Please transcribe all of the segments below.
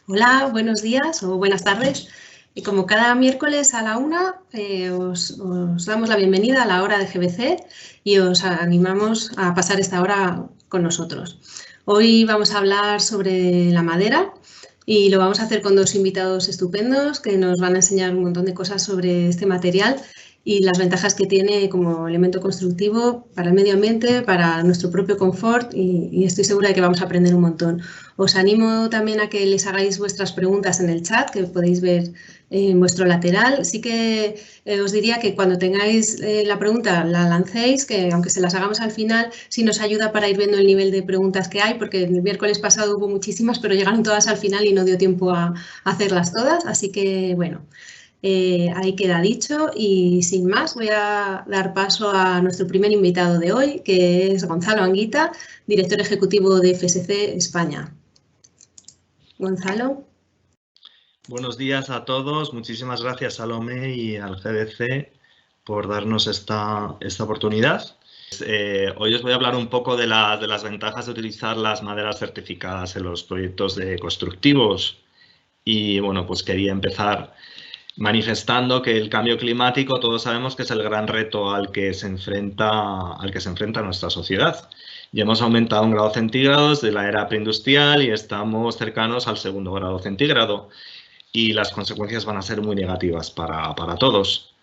Hola, buenos días o buenas tardes. Y como cada miércoles a la 1, os damos la bienvenida a la hora de GBC y os animamos a pasar esta hora con nosotros. Hoy vamos a hablar sobre la madera y lo vamos a hacer con dos invitados estupendos que nos van a enseñar un montón de cosas sobre este material y las ventajas que tiene como elemento constructivo para el medio ambiente, para nuestro propio confort y estoy segura de que vamos a aprender un montón. Os animo también a que les hagáis vuestras preguntas en el chat, que podéis ver en vuestro lateral. Sí que os diría que cuando tengáis la pregunta la lancéis, que aunque se las hagamos al final, sí nos ayuda para ir viendo el nivel de preguntas que hay, porque el miércoles pasado hubo muchísimas, pero llegaron todas al final y no dio tiempo a hacerlas todas. Así que, bueno, ahí queda dicho y sin más voy a dar paso a nuestro primer invitado de hoy, que es Gonzalo Anguita, director ejecutivo de FSC España. Gonzalo. Buenos días a todos. Muchísimas gracias, Salomé, y al GBC por darnos esta oportunidad. Hoy os voy a hablar un poco de las ventajas de utilizar las maderas certificadas en los proyectos constructivos. Y bueno, pues quería empezar manifestando que el cambio climático todos sabemos que es el gran reto al que se enfrenta nuestra sociedad. Ya hemos aumentado 1 grado centígrado desde la era preindustrial y estamos cercanos al 2º grado centígrado. Y las consecuencias van a ser muy negativas para todos.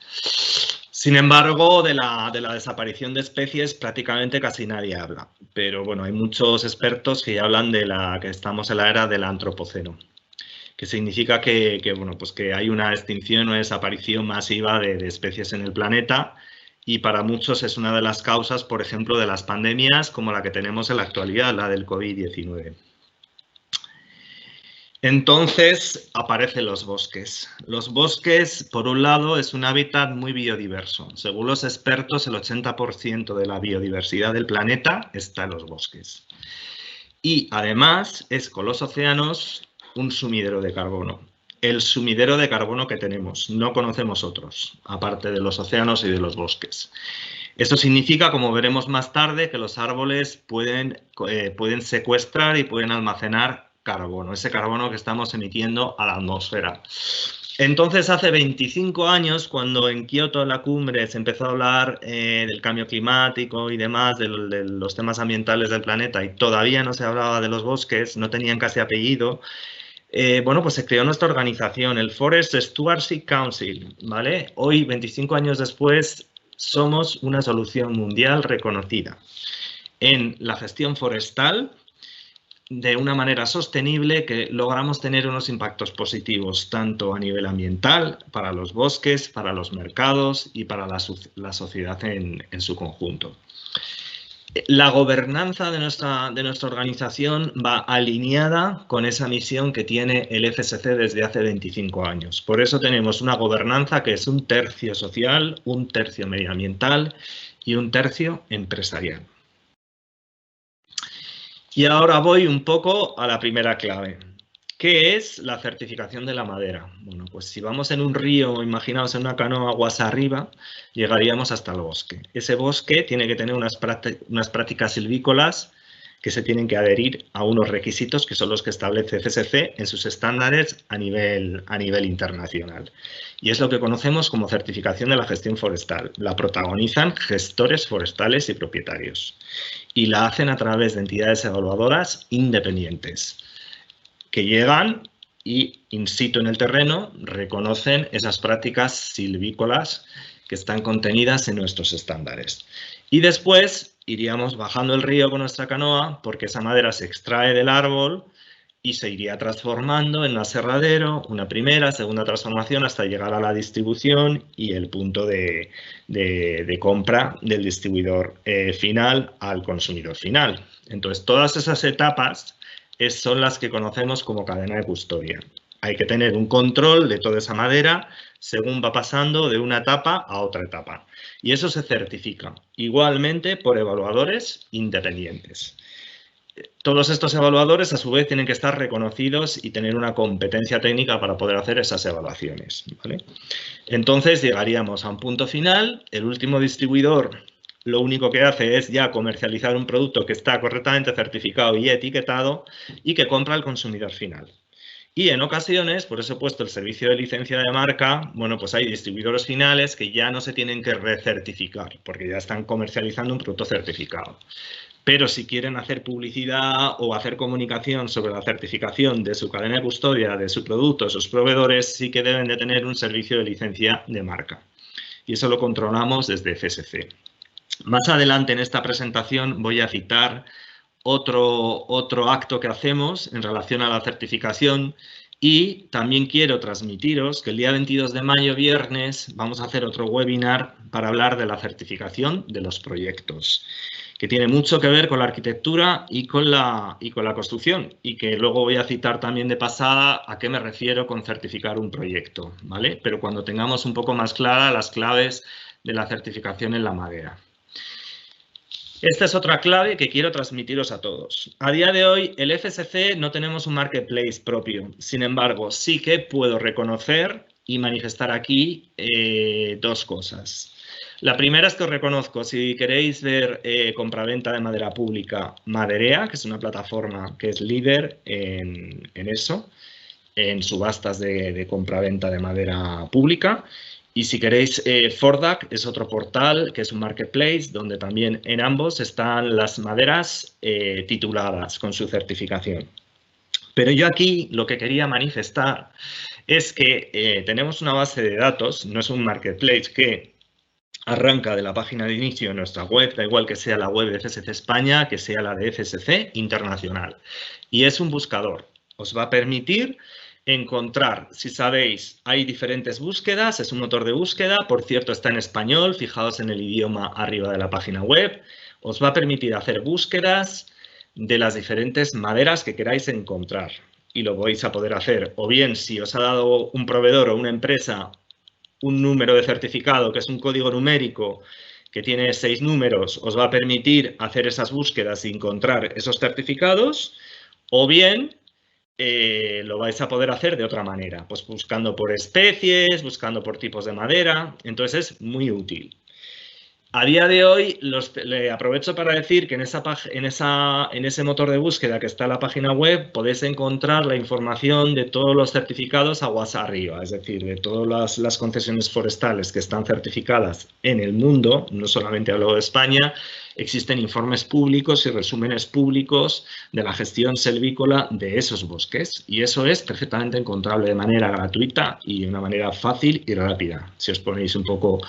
Sin embargo, de la desaparición de especies prácticamente casi nadie habla. Pero bueno, hay muchos expertos que ya hablan de que estamos en la era del antropoceno, que significa que hay una extinción o desaparición masiva de especies en el planeta, y para muchos es una de las causas, por ejemplo, de las pandemias como la que tenemos en la actualidad, la del COVID-19. Entonces aparecen los bosques. Los bosques, por un lado, es un hábitat muy biodiverso. Según los expertos, el 80% de la biodiversidad del planeta está en los bosques. Y además es con los océanos un sumidero de carbono. El sumidero de carbono que tenemos, no conocemos otros, aparte de los océanos y de los bosques. Esto significa, como veremos más tarde, que los árboles pueden secuestrar y pueden almacenar carbono, ese carbono que estamos emitiendo a la atmósfera. Entonces, hace 25 años, cuando en Kioto, en la cumbre, se empezó a hablar del cambio climático y demás, de los temas ambientales del planeta, y todavía no se hablaba de los bosques, no tenían casi apellido, pues se creó nuestra organización, el Forest Stewardship Council, ¿vale? Hoy, 25 años después, somos una solución mundial reconocida en la gestión forestal de una manera sostenible, que logramos tener unos impactos positivos tanto a nivel ambiental, para los bosques, para los mercados y para la sociedad en su conjunto. La gobernanza de nuestra organización va alineada con esa misión que tiene el FSC desde hace 25 años. Por eso tenemos una gobernanza que es 1/3 social, 1/3 medioambiental y 1/3 empresarial. Y ahora voy un poco a la primera clave. ¿Qué es la certificación de la madera? Bueno, pues si vamos en un río, imaginaos en una canoa aguas arriba, llegaríamos hasta el bosque. Ese bosque tiene que tener unas prácticas silvícolas que se tienen que adherir a unos requisitos que son los que establece FSC en sus estándares a nivel internacional. Y es lo que conocemos como certificación de la gestión forestal. La protagonizan gestores forestales y propietarios. Y la hacen a través de entidades evaluadoras independientes, que llegan y, in situ en el terreno, reconocen esas prácticas silvícolas que están contenidas en nuestros estándares. Y después iríamos bajando el río con nuestra canoa, porque esa madera se extrae del árbol y se iría transformando en un aserradero, una primera, segunda transformación, hasta llegar a la distribución y el punto de compra del distribuidor final al consumidor final. Entonces, todas esas etapas son las que conocemos como cadena de custodia. Hay que tener un control de toda esa madera según va pasando de una etapa a otra etapa. Y eso se certifica igualmente por evaluadores independientes. Todos estos evaluadores, a su vez, tienen que estar reconocidos y tener una competencia técnica para poder hacer esas evaluaciones, ¿vale? Entonces, llegaríamos a un punto final. El último distribuidor lo único que hace es ya comercializar un producto que está correctamente certificado y etiquetado y que compra al consumidor final. Y en ocasiones, por eso he puesto el servicio de licencia de marca, bueno, pues hay distribuidores finales que ya no se tienen que recertificar, porque ya están comercializando un producto certificado. Pero si quieren hacer publicidad o hacer comunicación sobre la certificación de su cadena de custodia, de su producto, de sus proveedores, sí que deben de tener un servicio de licencia de marca. Y eso lo controlamos desde FSC. Más adelante en esta presentación voy a citar otro acto que hacemos en relación a la certificación y también quiero transmitiros que el día 22 de mayo, viernes, vamos a hacer otro webinar para hablar de la certificación de los proyectos, que tiene mucho que ver con la arquitectura y con la construcción, y que luego voy a citar también de pasada a qué me refiero con certificar un proyecto, ¿vale? Pero cuando tengamos un poco más claras las claves de la certificación en la madera. Esta es otra clave que quiero transmitiros a todos. A día de hoy, el FSC no tenemos un marketplace propio. Sin embargo, sí que puedo reconocer y manifestar aquí dos cosas. La primera es que os reconozco, si queréis ver compraventa de madera pública, Maderea, que es una plataforma que es líder en eso, en subastas de compraventa de madera pública. Y si queréis, Fordac es otro portal que es un marketplace donde también en ambos están las maderas tituladas con su certificación. Pero yo aquí lo que quería manifestar es que tenemos una base de datos, no es un marketplace que arranca de la página de inicio de nuestra web, da igual que sea la web de FSC España, que sea la de FSC Internacional. Y es un buscador. Os va a permitir encontrar, si sabéis, hay diferentes búsquedas, es un motor de búsqueda, por cierto está en español, fijaos en el idioma arriba de la página web, os va a permitir hacer búsquedas de las diferentes maderas que queráis encontrar y lo vais a poder hacer o bien si os ha dado un proveedor o una empresa un número de certificado que es un código numérico que tiene 6 números, os va a permitir hacer esas búsquedas y encontrar esos certificados o bien lo vais a poder hacer de otra manera, pues buscando por especies, buscando por tipos de madera, entonces es muy útil. A día de hoy, le aprovecho para decir que en ese motor de búsqueda que está en la página web podéis encontrar la información de todos los certificados aguas arriba, es decir, de todas las concesiones forestales que están certificadas en el mundo, no solamente hablo de España, existen informes públicos y resúmenes públicos de la gestión selvícola de esos bosques y eso es perfectamente encontrable de manera gratuita y de una manera fácil y rápida, si os ponéis un poco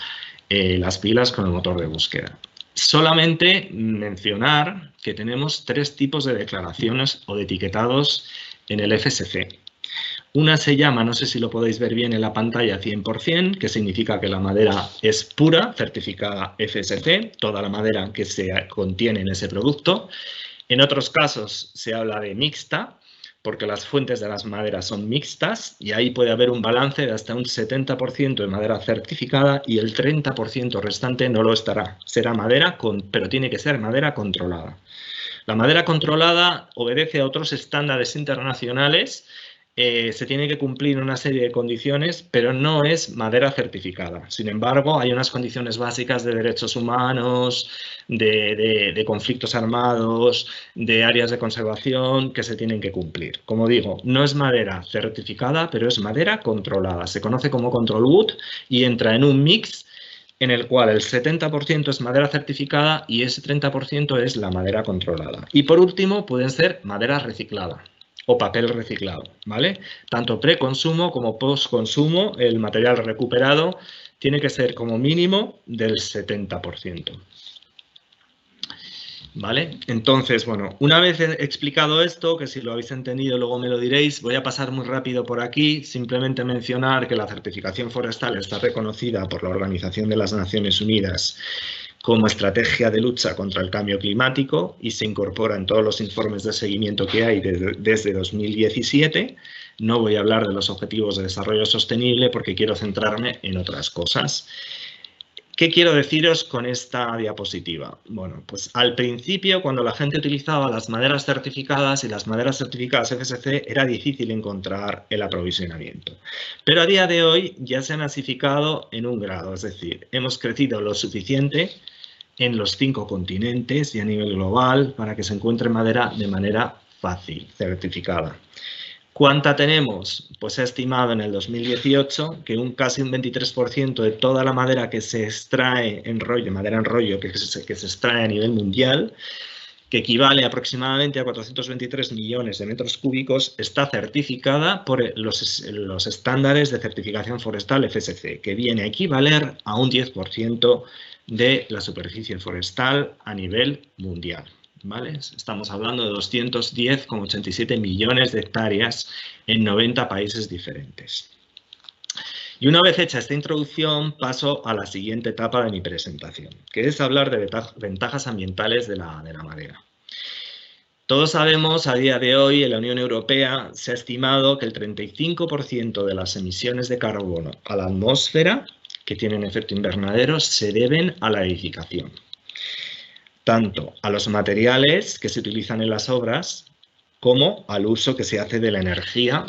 las pilas con el motor de búsqueda. Solamente mencionar que tenemos 3 tipos de declaraciones o de etiquetados en el FSC. Una se llama, no sé si lo podéis ver bien en la pantalla, 100%, que significa que la madera es pura, certificada FSC, toda la madera que se contiene en ese producto. En otros casos se habla de mixta, porque las fuentes de las maderas son mixtas y ahí puede haber un balance de hasta un 70% de madera certificada y el 30% restante no lo estará. Será madera, pero tiene que ser madera controlada. La madera controlada obedece a otros estándares internacionales, se tiene que cumplir una serie de condiciones, pero no es madera certificada. Sin embargo, hay unas condiciones básicas de derechos humanos, de conflictos armados, de áreas de conservación que se tienen que cumplir. Como digo, no es madera certificada, pero es madera controlada. Se conoce como control wood y entra en un mix en el cual el 70% es madera certificada y ese 30% es la madera controlada. Y por último, pueden ser madera reciclada o papel reciclado, ¿vale? Tanto preconsumo como postconsumo, el material recuperado tiene que ser como mínimo del 70%. ¿Vale? Entonces, bueno, una vez explicado esto, que si lo habéis entendido luego me lo diréis, voy a pasar muy rápido por aquí, simplemente mencionar que la certificación forestal está reconocida por la Organización de las Naciones Unidas como estrategia de lucha contra el cambio climático y se incorpora en todos los informes de seguimiento que hay desde 2017. No voy a hablar de los objetivos de desarrollo sostenible porque quiero centrarme en otras cosas. ¿Qué quiero deciros con esta diapositiva? Bueno, pues al principio, cuando la gente utilizaba las maderas certificadas y las maderas certificadas FSC, era difícil encontrar el aprovisionamiento. Pero a día de hoy ya se han masificado en un grado, es decir, hemos crecido lo suficiente en los 5 continentes y a nivel global para que se encuentre madera de manera fácil, certificada. ¿Cuánta tenemos? Pues se ha estimado en el 2018 que casi un 23% de toda la madera que se extrae en rollo, madera en rollo que se extrae a nivel mundial, que equivale aproximadamente a 423 millones de metros cúbicos, está certificada por los estándares de certificación forestal FSC, que viene a equivaler a un 10% de la superficie forestal a nivel mundial. ¿Vale? Estamos hablando de 210,87 millones de hectáreas en 90 países diferentes. Y una vez hecha esta introducción, paso a la siguiente etapa de mi presentación, que es hablar de ventajas ambientales de la madera. Todos sabemos, a día de hoy, en la Unión Europea se ha estimado que el 35% de las emisiones de carbono a la atmósfera que tienen efecto invernadero se deben a la edificación. Tanto a los materiales que se utilizan en las obras como al uso que se hace de la energía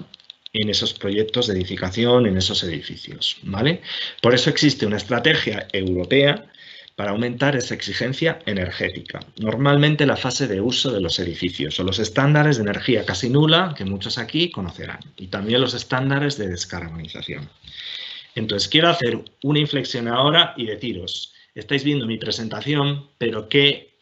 en esos proyectos de edificación, en esos edificios, ¿vale? Por eso existe una estrategia europea para aumentar esa exigencia energética. Normalmente la fase de uso de los edificios o los estándares de energía casi nula, que muchos aquí conocerán, y también los estándares de descarbonización. Entonces, quiero hacer una inflexión ahora y deciros, estáis viendo mi presentación, pero que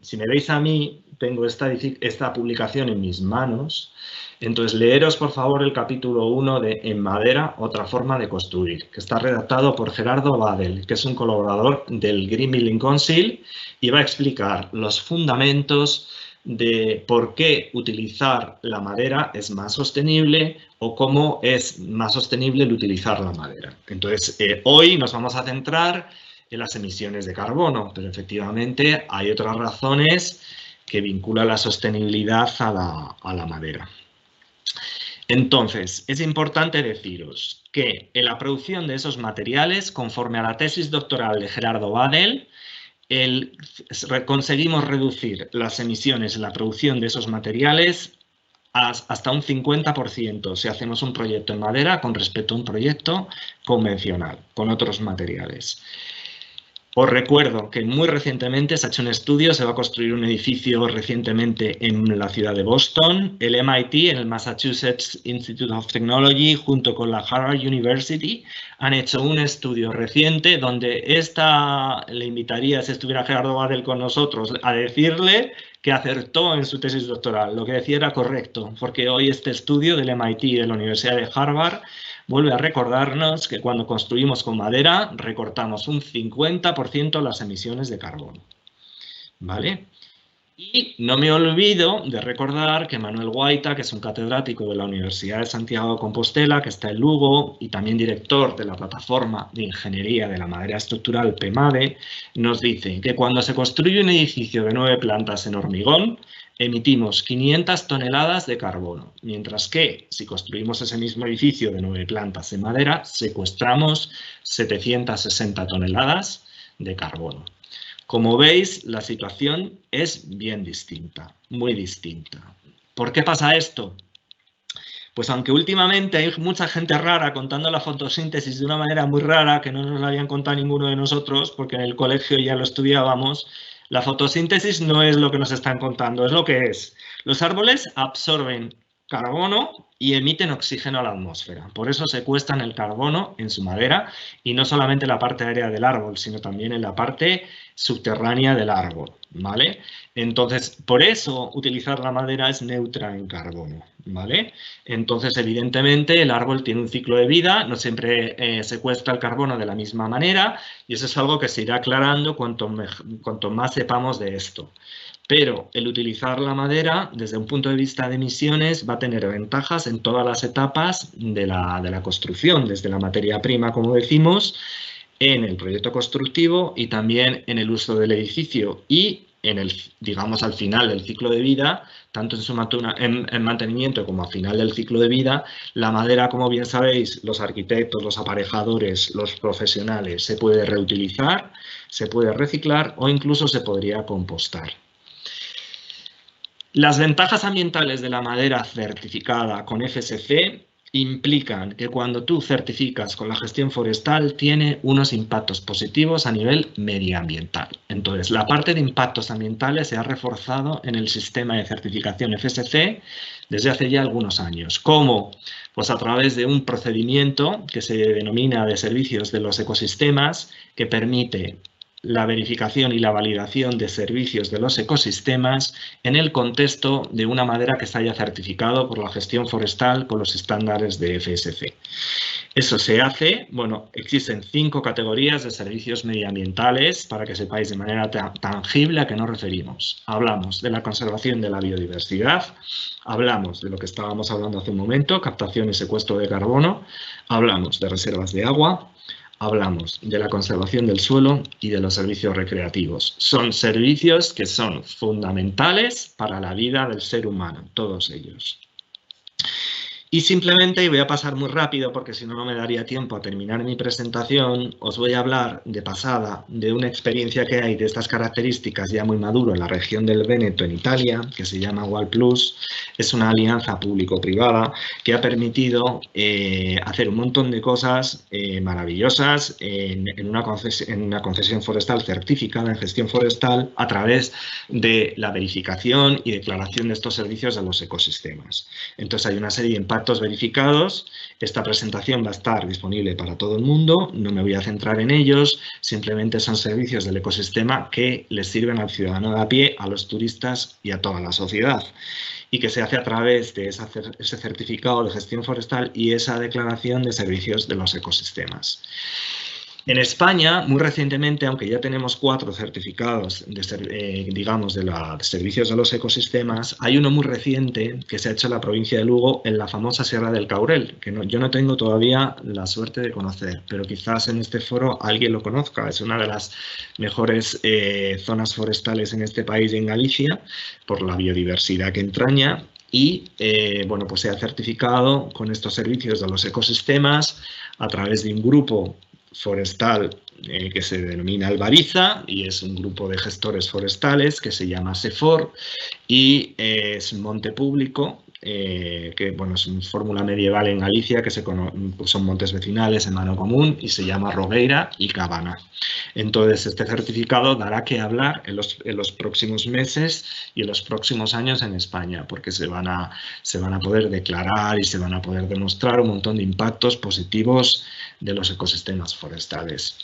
si me veis a mí, tengo esta publicación en mis manos. Entonces, leeros por favor el capítulo 1 de En madera, otra forma de construir, que está redactado por Gerardo Badel, que es un colaborador del Green Building Council y va a explicar los fundamentos de por qué utilizar la madera es más sostenible o cómo es más sostenible el utilizar la madera. Entonces, hoy nos vamos a centrar en las emisiones de carbono, pero efectivamente hay otras razones que vinculan la sostenibilidad a la madera. Entonces, es importante deciros que en la producción de esos materiales, conforme a la tesis doctoral de Gerardo Badel, conseguimos reducir las emisiones en la producción de esos materiales hasta un 50% si hacemos un proyecto en madera con respecto a un proyecto convencional, con otros materiales. Os recuerdo que muy recientemente se ha hecho un estudio, se va a construir un edificio recientemente en la ciudad de Boston, el MIT, en el Massachusetts Institute of Technology, junto con la Harvard University, han hecho un estudio reciente donde le invitaría, si estuviera Gerardo Badel con nosotros, a decirle que acertó en su tesis doctoral. Lo que decía era correcto, porque hoy este estudio del MIT y de la Universidad de Harvard vuelve a recordarnos que cuando construimos con madera recortamos un 50% las emisiones de carbono, ¿vale? Y no me olvido de recordar que Manuel Guaita, que es un catedrático de la Universidad de Santiago de Compostela, que está en Lugo y también director de la plataforma de ingeniería de la madera estructural PEMADE, nos dice que cuando se construye un edificio de 9 plantas en hormigón, emitimos 500 toneladas de carbono, mientras que si construimos ese mismo edificio de 9 plantas en madera, secuestramos 760 toneladas de carbono. Como veis, la situación es bien distinta, muy distinta. ¿Por qué pasa esto? Pues aunque últimamente hay mucha gente rara contando la fotosíntesis de una manera muy rara, que no nos la habían contado ninguno de nosotros, porque en el colegio ya lo estudiábamos, la fotosíntesis no es lo que nos están contando, es lo que es. Los árboles absorben carbono y emiten oxígeno a la atmósfera. Por eso secuestran el carbono en su madera y no solamente en la parte aérea del árbol, sino también en la parte subterránea del árbol, ¿vale? Entonces, por eso utilizar la madera es neutra en carbono, ¿vale? Entonces, evidentemente, el árbol tiene un ciclo de vida, no siempre secuestra el carbono de la misma manera y eso es algo que se irá aclarando cuanto más sepamos de esto. Pero el utilizar la madera, desde un punto de vista de emisiones, va a tener ventajas en todas las etapas de la construcción, desde la materia prima, como decimos, en el proyecto constructivo y también en el uso del edificio y digamos, al final del ciclo de vida, tanto en mantenimiento como al final del ciclo de vida, la madera, como bien sabéis, los arquitectos, los aparejadores, los profesionales, se puede reutilizar, se puede reciclar o incluso se podría compostar. Las ventajas ambientales de la madera certificada con FSC implican que cuando tú certificas con la gestión forestal tiene unos impactos positivos a nivel medioambiental. Entonces, la parte de impactos ambientales se ha reforzado en el sistema de certificación FSC desde hace ya algunos años. ¿Cómo? Pues a través de un procedimiento que se denomina de servicios de los ecosistemas, que permite la verificación y la validación de servicios de los ecosistemas en el contexto de una madera que se haya certificado por la gestión forestal con los estándares de FSC. Eso se hace, bueno, existen 5 categorías de servicios medioambientales para que sepáis de manera tangible a qué nos referimos. Hablamos de la conservación de la biodiversidad, hablamos de lo que estábamos hablando hace un momento, captación y secuestro de carbono, hablamos de reservas de agua, hablamos de la conservación del suelo y de los servicios recreativos. Son servicios que son fundamentales para la vida del ser humano, todos ellos. Y simplemente, y voy a pasar muy rápido porque si no, no me daría tiempo a terminar mi presentación, os voy a hablar de pasada de una experiencia que hay de estas características ya muy maduro en la región del Véneto, en Italia, que se llama WALPLUS. Es una alianza público-privada que ha permitido hacer un montón de cosas maravillosas en una concesión forestal certificada en gestión forestal a través de la verificación y declaración de estos servicios a los ecosistemas. Entonces hay una serie de impactos verificados. Esta presentación va a estar disponible para todo el mundo, no me voy a centrar en ellos, simplemente son servicios del ecosistema que les sirven al ciudadano de a pie, a los turistas y a toda la sociedad, y que se hace a través de ese certificado de gestión forestal y esa declaración de servicios de los ecosistemas. En España, muy recientemente, aunque ya tenemos 4 certificados digamos, de servicios de los ecosistemas, hay uno muy reciente que se ha hecho en la provincia de Lugo, en la famosa Sierra del Caurel, que yo no tengo todavía la suerte de conocer, pero quizás en este foro alguien lo conozca. Es una de las mejores zonas forestales en este país y en Galicia, por la biodiversidad que entraña. Y bueno, pues se ha certificado con estos servicios de los ecosistemas a través de un grupo forestal que se denomina Albariza y es un grupo de gestores forestales que se llama SEFOR y es un monte público que bueno, es una fórmula medieval en Galicia que son montes vecinales en mano común y se llama Rogueira y Cabana. Entonces este certificado dará que hablar en los próximos meses y en los próximos años en España, porque se van a poder declarar y se van a poder demostrar un montón de impactos positivos de los ecosistemas forestales.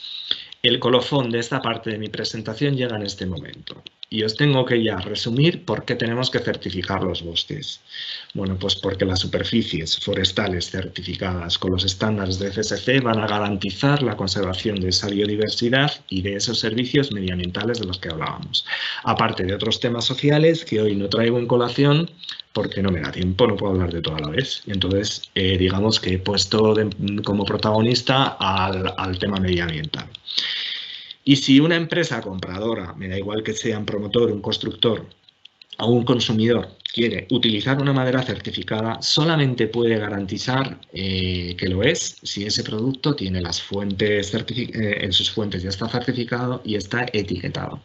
El colofón de esta parte de mi presentación llega en este momento y os tengo que ya resumir por qué tenemos que certificar los bosques. Bueno, pues porque las superficies forestales certificadas con los estándares de FSC van a garantizar la conservación de esa biodiversidad y de esos servicios medioambientales de los que hablábamos. Aparte de otros temas sociales que hoy no traigo en colación porque no me da tiempo, no puedo hablar de todo a la vez. Entonces, digamos que he puesto como protagonista al tema medioambiental. Y si una empresa compradora, me da igual que sea un promotor, un constructor o un consumidor, quiere utilizar una madera certificada, solamente puede garantizar que lo es si ese producto tiene las fuentes en sus fuentes ya está certificado y está etiquetado.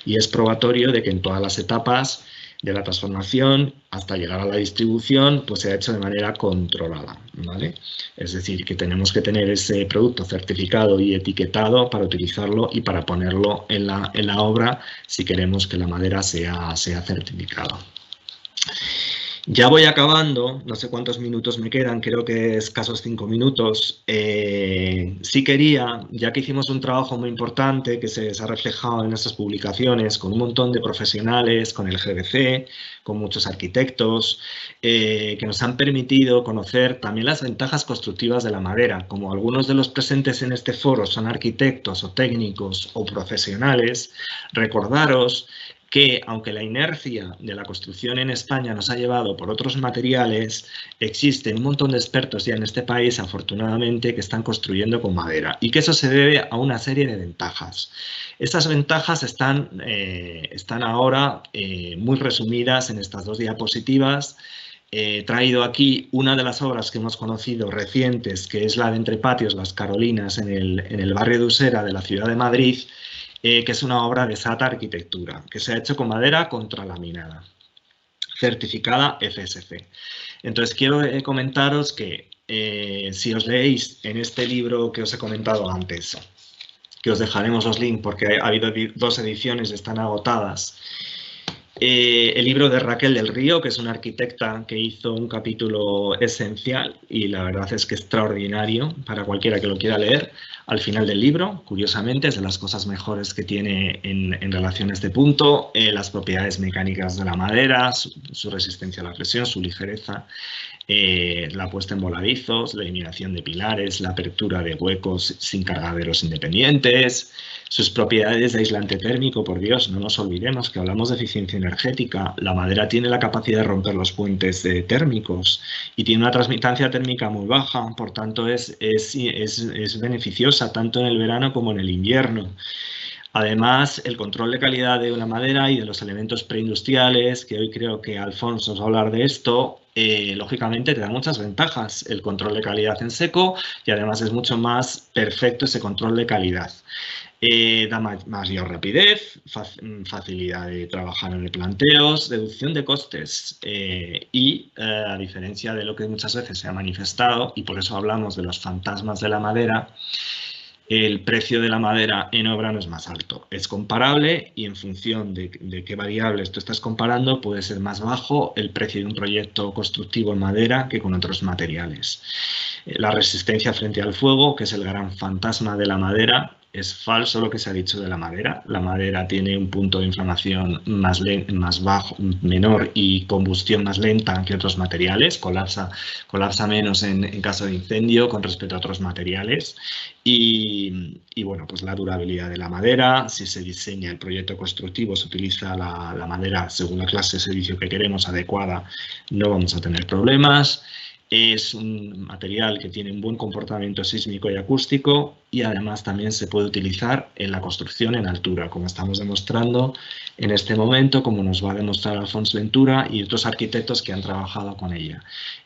Y es probatorio de que en todas las etapas de la transformación hasta llegar a la distribución, pues se ha hecho de manera controlada, ¿vale? Es decir, que tenemos que tener ese producto certificado y etiquetado para utilizarlo y para ponerlo en la obra si queremos que la madera sea certificada. Ya voy acabando, no sé cuántos minutos me quedan, creo que escasos 5 minutos. Sí quería, ya que hicimos un trabajo muy importante que se ha reflejado en nuestras publicaciones con un montón de profesionales, con el GBC, con muchos arquitectos, que nos han permitido conocer también las ventajas constructivas de la madera. Como algunos de los presentes en este foro son arquitectos o técnicos o profesionales, recordaros que aunque la inercia de la construcción en España nos ha llevado por otros materiales, existen un montón de expertos ya en este país, afortunadamente, que están construyendo con madera y que eso se debe a una serie de ventajas. Estas ventajas están ahora muy resumidas en estas 2 diapositivas. He traído aquí una de las obras que hemos conocido recientes, que es la de Entre Patios, Las Carolinas, en el barrio de Usera de la ciudad de Madrid, que es una obra de Sata Arquitectura, que se ha hecho con madera contralaminada, certificada FSC. Entonces, quiero comentaros que si os leéis en este libro que os he comentado antes, que os dejaremos los links porque ha habido 2 ediciones, están agotadas, el libro de Raquel del Río, que es una arquitecta que hizo un capítulo esencial y la verdad es que extraordinario para cualquiera que lo quiera leer. Al final del libro, curiosamente, es de las cosas mejores que tiene en relación a este punto, las propiedades mecánicas de la madera, su resistencia a la presión, su ligereza, la puesta en voladizos, la eliminación de pilares, la apertura de huecos sin cargaderos independientes, sus propiedades de aislante térmico, por Dios, no nos olvidemos que hablamos de eficiencia energética. La madera tiene la capacidad de romper los puentes térmicos y tiene una transmitancia térmica muy baja, por tanto es beneficiosa tanto en el verano como en el invierno. Además, el control de calidad de una madera y de los elementos preindustriales, que hoy creo que Alfonso os va a hablar de esto, lógicamente te da muchas ventajas el control de calidad en seco y además es mucho más perfecto ese control de calidad. Da mayor rapidez, facilidad de trabajar en planteos, reducción de costes y, a diferencia de lo que muchas veces se ha manifestado, y por eso hablamos de los fantasmas de la madera, el precio de la madera en obra no es más alto. Es comparable y en función de qué variables tú estás comparando puede ser más bajo el precio de un proyecto constructivo en madera que con otros materiales. La resistencia frente al fuego, que es el gran fantasma de la madera, es falso lo que se ha dicho de la madera. La madera tiene un punto de inflamación más bajo, menor y combustión más lenta que otros materiales. Colapsa menos en caso de incendio con respecto a otros materiales. Y bueno, pues la durabilidad de la madera, si se diseña el proyecto constructivo, se utiliza la madera según la clase de servicio que queremos adecuada, no vamos a tener problemas. Es un material que tiene un buen comportamiento sísmico y acústico y además también se puede utilizar en la construcción en altura, como estamos demostrando en este momento, como nos va a demostrar Alfonso Ventura y otros arquitectos que han trabajado con ella.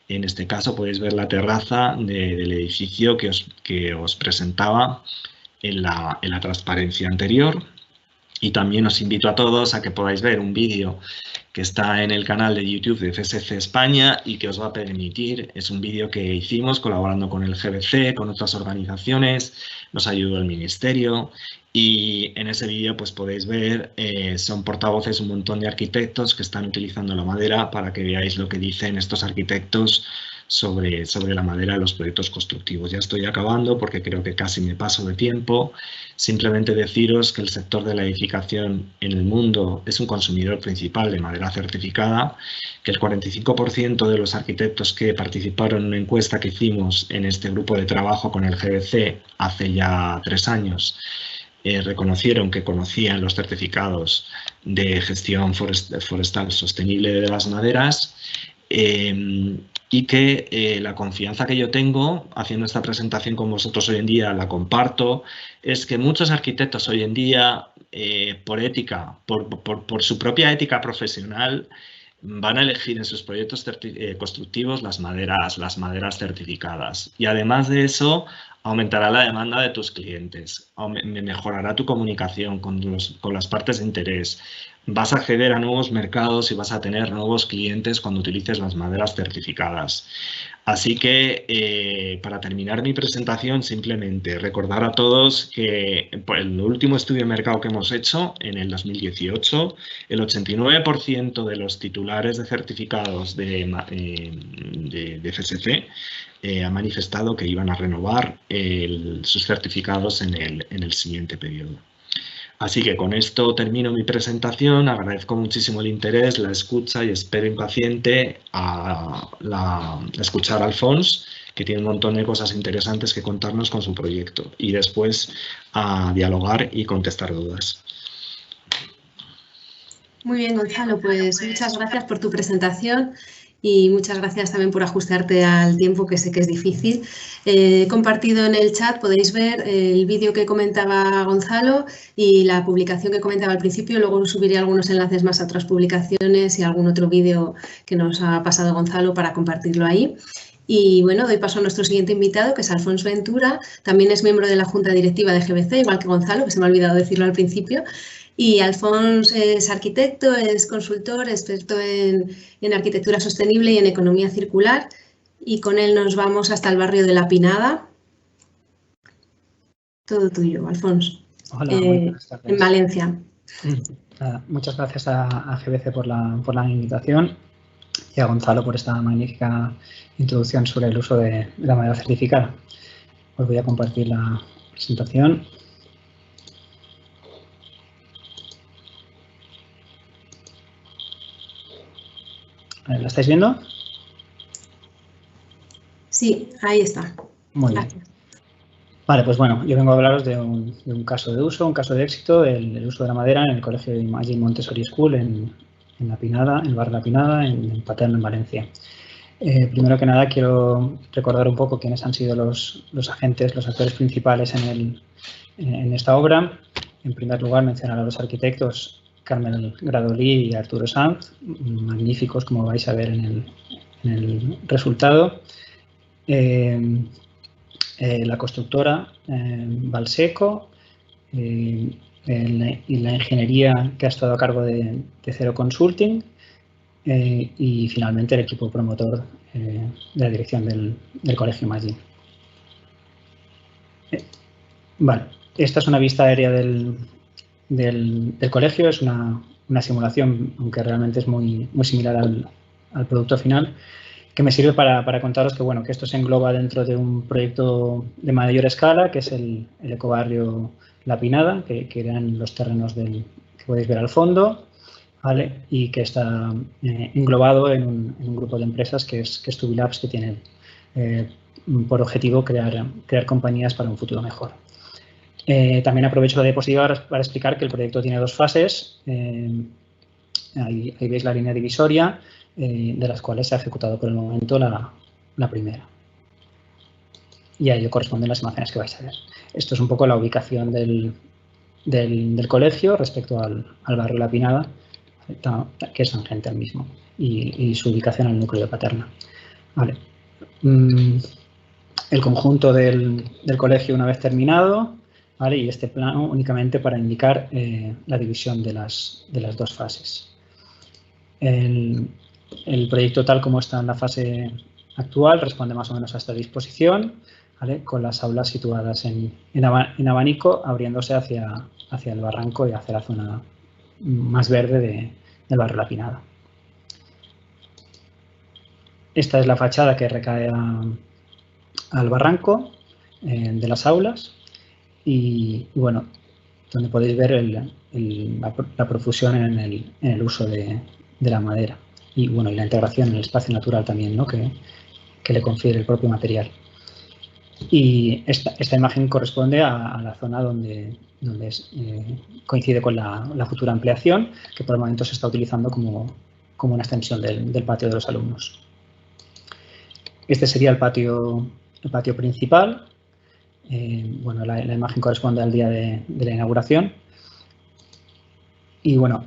En este caso podéis ver la terraza del edificio que os presentaba en la transparencia anterior. Y también os invito a todos a que podáis ver un vídeo que está en el canal de YouTube de FSC España y que os va a permitir, es un vídeo que hicimos colaborando con el GBC, con otras organizaciones, nos ayudó el Ministerio y en ese vídeo pues podéis ver, son portavoces un montón de arquitectos que están utilizando la madera para que veáis lo que dicen estos arquitectos sobre la madera en los proyectos constructivos. Ya estoy acabando porque creo que casi me paso de tiempo. Simplemente deciros que el sector de la edificación en el mundo es un consumidor principal de madera certificada, que el 45% de los arquitectos que participaron en una encuesta que hicimos en este grupo de trabajo con el GBC hace ya 3 años, reconocieron que conocían los certificados de gestión forestal sostenible de las maderas, y que la confianza que yo tengo haciendo esta presentación con vosotros hoy en día la comparto, es que muchos arquitectos hoy en día, por ética, por su propia ética profesional, van a elegir en sus proyectos constructivos las maderas certificadas. Y además de eso, aumentará la demanda de tus clientes, mejorará tu comunicación con las partes de interés, vas a acceder a nuevos mercados y vas a tener nuevos clientes cuando utilices las maderas certificadas. Así que, para terminar mi presentación, simplemente recordar a todos que por el último estudio de mercado que hemos hecho, en el 2018, el 89% de los titulares de certificados de FSC han manifestado que iban a renovar sus certificados en el siguiente periodo. Así que con esto termino mi presentación, agradezco muchísimo el interés, la escucha y espero impaciente a escuchar a Alfonso, que tiene un montón de cosas interesantes que contarnos con su proyecto y después a dialogar y contestar dudas. Muy bien, Gonzalo, pues muchas gracias por tu presentación. Y muchas gracias también por ajustarte al tiempo, que sé que es difícil. He compartido en el chat, podéis ver el vídeo que comentaba Gonzalo y la publicación que comentaba al principio. Luego subiré algunos enlaces más a otras publicaciones y algún otro vídeo que nos ha pasado Gonzalo para compartirlo ahí. Y bueno, doy paso a nuestro siguiente invitado, que es Alfonso Ventura. También es miembro de la Junta Directiva de GBC, igual que Gonzalo, que se me ha olvidado decirlo al principio. Y Alfonso es arquitecto, es consultor, experto en arquitectura sostenible y en economía circular. y con él nos vamos hasta el barrio de La Pinada. Todo tuyo, Alfonso. Hola, buenas tardes. En Valencia. Muchas gracias a GBC por la invitación y a Gonzalo por esta magnífica introducción sobre el uso de la madera certificada. Os voy a compartir la presentación. ¿La estáis viendo? Sí, ahí está. Muy bien. Vale, pues bueno, yo vengo a hablaros de un caso de uso, un caso de éxito, el uso de la madera en el Colegio de Imagine Montessori School en La Pinada, en el barrio La Pinada, en Paterna, en Valencia. Primero que nada, quiero recordar un poco quiénes han sido los agentes, los actores principales en esta obra. En primer lugar, mencionar a los arquitectos Carmel Gradolí y Arturo Sanz, magníficos, como vais a ver en el resultado. La constructora Valseco y la ingeniería que ha estado a cargo de Cero Consulting y finalmente el equipo promotor de la dirección del Colegio Imagine. Vale, esta es una vista aérea del colegio, es una simulación, aunque realmente es muy similar al producto final, que me sirve para contaros que, bueno, que esto se engloba dentro de un proyecto de mayor escala, que es el ecobarrio La Pinada, que eran los terrenos que podéis ver al fondo, ¿vale? Y que está englobado en un grupo de empresas que es Tubilabs, que tiene por objetivo crear compañías para un futuro mejor. También aprovecho la diapositiva para explicar que el proyecto tiene dos fases. Ahí veis la línea divisoria, de las cuales se ha ejecutado por el momento la primera. Y a ello corresponden las imágenes que vais a ver. Esto es un poco la ubicación del colegio respecto al barrio La Pinada, que es tangente al mismo, y su ubicación al núcleo de Paterna. Vale. El conjunto del colegio una vez terminado, ¿vale? Y este plano únicamente para indicar la división de las dos fases. El proyecto tal como está en la fase actual responde más o menos a esta disposición, ¿vale? Con las aulas situadas en abanico, abriéndose hacia el barranco y hacia la zona más verde del barrio La Pinada. Esta es la fachada que recae al barranco de las aulas y bueno, donde podéis ver la profusión en el uso de la madera y bueno, y la integración en el espacio natural también, ¿no? que le confiere el propio material. Y esta imagen corresponde a la zona donde coincide con la futura ampliación, que por el momento se está utilizando como una extensión del patio de los alumnos. Este sería el patio principal. Bueno, la imagen corresponde al día de la inauguración. Y bueno,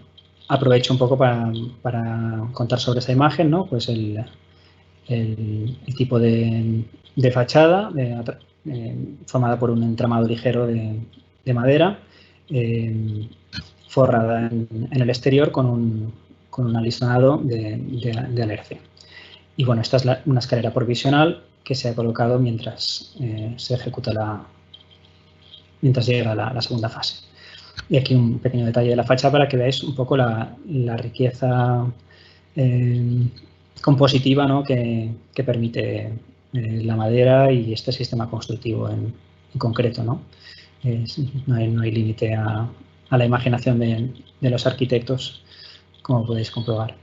aprovecho un poco para contar sobre esta imagen, ¿no? Pues el tipo de fachada formada por un entramado ligero de madera forrada en el exterior con un alisonado de alerce. Y bueno, esta es una escalera provisional que se ha colocado mientras se ejecuta mientras llega la segunda fase. Y aquí un pequeño detalle de la fachada para que veáis un poco la riqueza compositiva, ¿no? que permite la madera y este sistema constructivo en concreto, ¿no? No hay límite a la imaginación de los arquitectos, como podéis comprobar.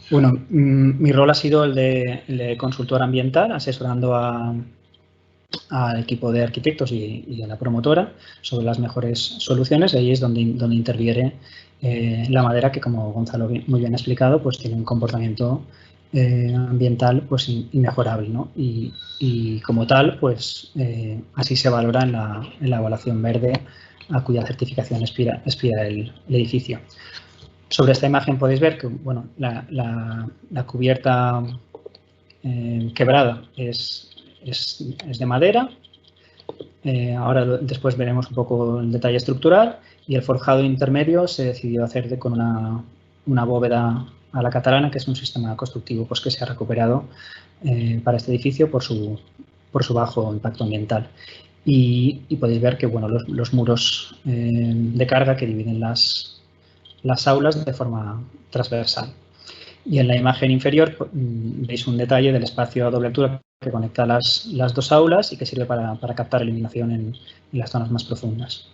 Bueno, mi rol ha sido el de consultor ambiental, asesorando al equipo de arquitectos y a la promotora sobre las mejores soluciones. Ahí es donde interviene la madera, que como Gonzalo muy bien ha explicado, pues tiene un comportamiento ambiental pues inmejorable, ¿no? Y como tal, pues así se valora en la evaluación verde a cuya certificación aspira el edificio. Sobre esta imagen podéis ver que bueno, la cubierta quebrada es de madera. Ahora después veremos un poco el detalle estructural y el forjado intermedio se decidió hacer con una bóveda a la catalana, que es un sistema constructivo pues, que se ha recuperado para este edificio por su bajo impacto ambiental. Y podéis ver que bueno, los muros de carga que dividen las aulas de forma transversal. Y en la imagen inferior veis un detalle del espacio a doble altura que conecta las dos aulas y que sirve para captar iluminación en las zonas más profundas.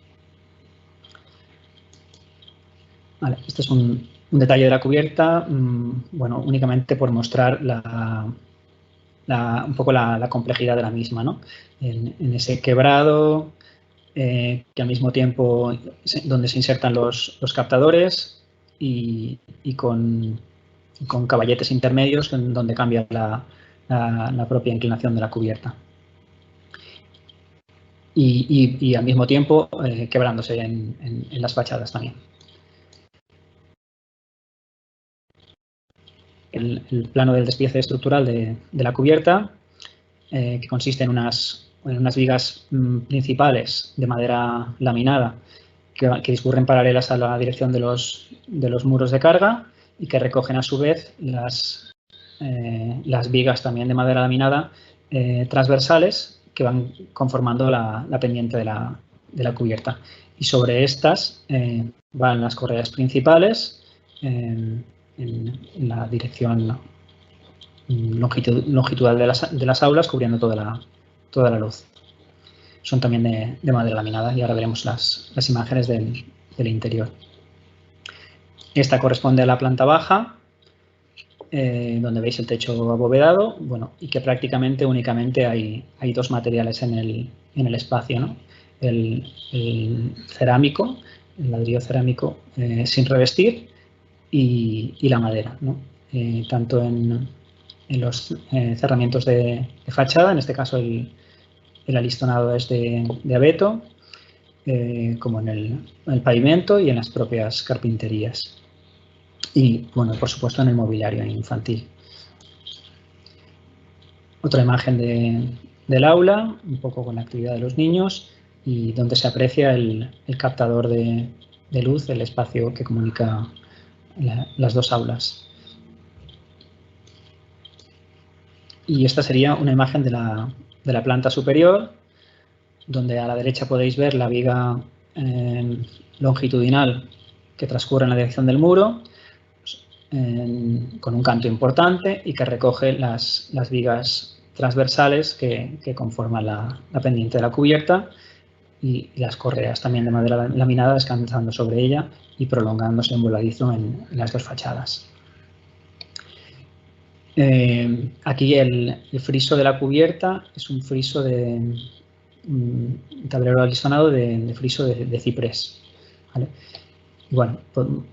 Vale, este es un detalle de la cubierta, bueno, únicamente por mostrar un poco la complejidad de la misma, ¿no? En ese quebrado, que al mismo tiempo donde se insertan los captadores y con caballetes intermedios en donde cambia la propia inclinación de la cubierta. Y al mismo tiempo quebrándose en las fachadas también. El plano del despiece estructural de la cubierta, que consiste en unas vigas principales de madera laminada que discurren paralelas a la dirección de los muros de carga y que recogen a su vez las vigas también de madera laminada transversales que van conformando la pendiente de la cubierta. Y sobre estas van las correas principales en la dirección longitudinal de las aulas, cubriendo toda la luz. Son también de madera laminada y ahora veremos las imágenes del interior. Esta corresponde a la planta baja, donde veis el techo abovedado, bueno, y que prácticamente únicamente hay dos materiales en el espacio, ¿no? El cerámico, el ladrillo cerámico sin revestir y la madera, ¿no? Tanto en los cerramientos de fachada, en este caso el alistonado es de abeto, como en el pavimento y en las propias carpinterías. Y, bueno, por supuesto, en el mobiliario infantil. Otra imagen del aula, un poco con la actividad de los niños y donde se aprecia el captador de luz, el espacio que comunica las dos aulas. Y esta sería una imagen de la planta superior, donde a la derecha podéis ver la viga longitudinal que transcurre en la dirección del muro, con un canto importante y que recoge las vigas transversales que conforman la pendiente de la cubierta y las correas también de madera laminada descansando sobre ella y prolongándose en voladizo en las dos fachadas. Aquí el friso de la cubierta es un friso de tablero alisonado de friso de ciprés, ¿vale? Y bueno,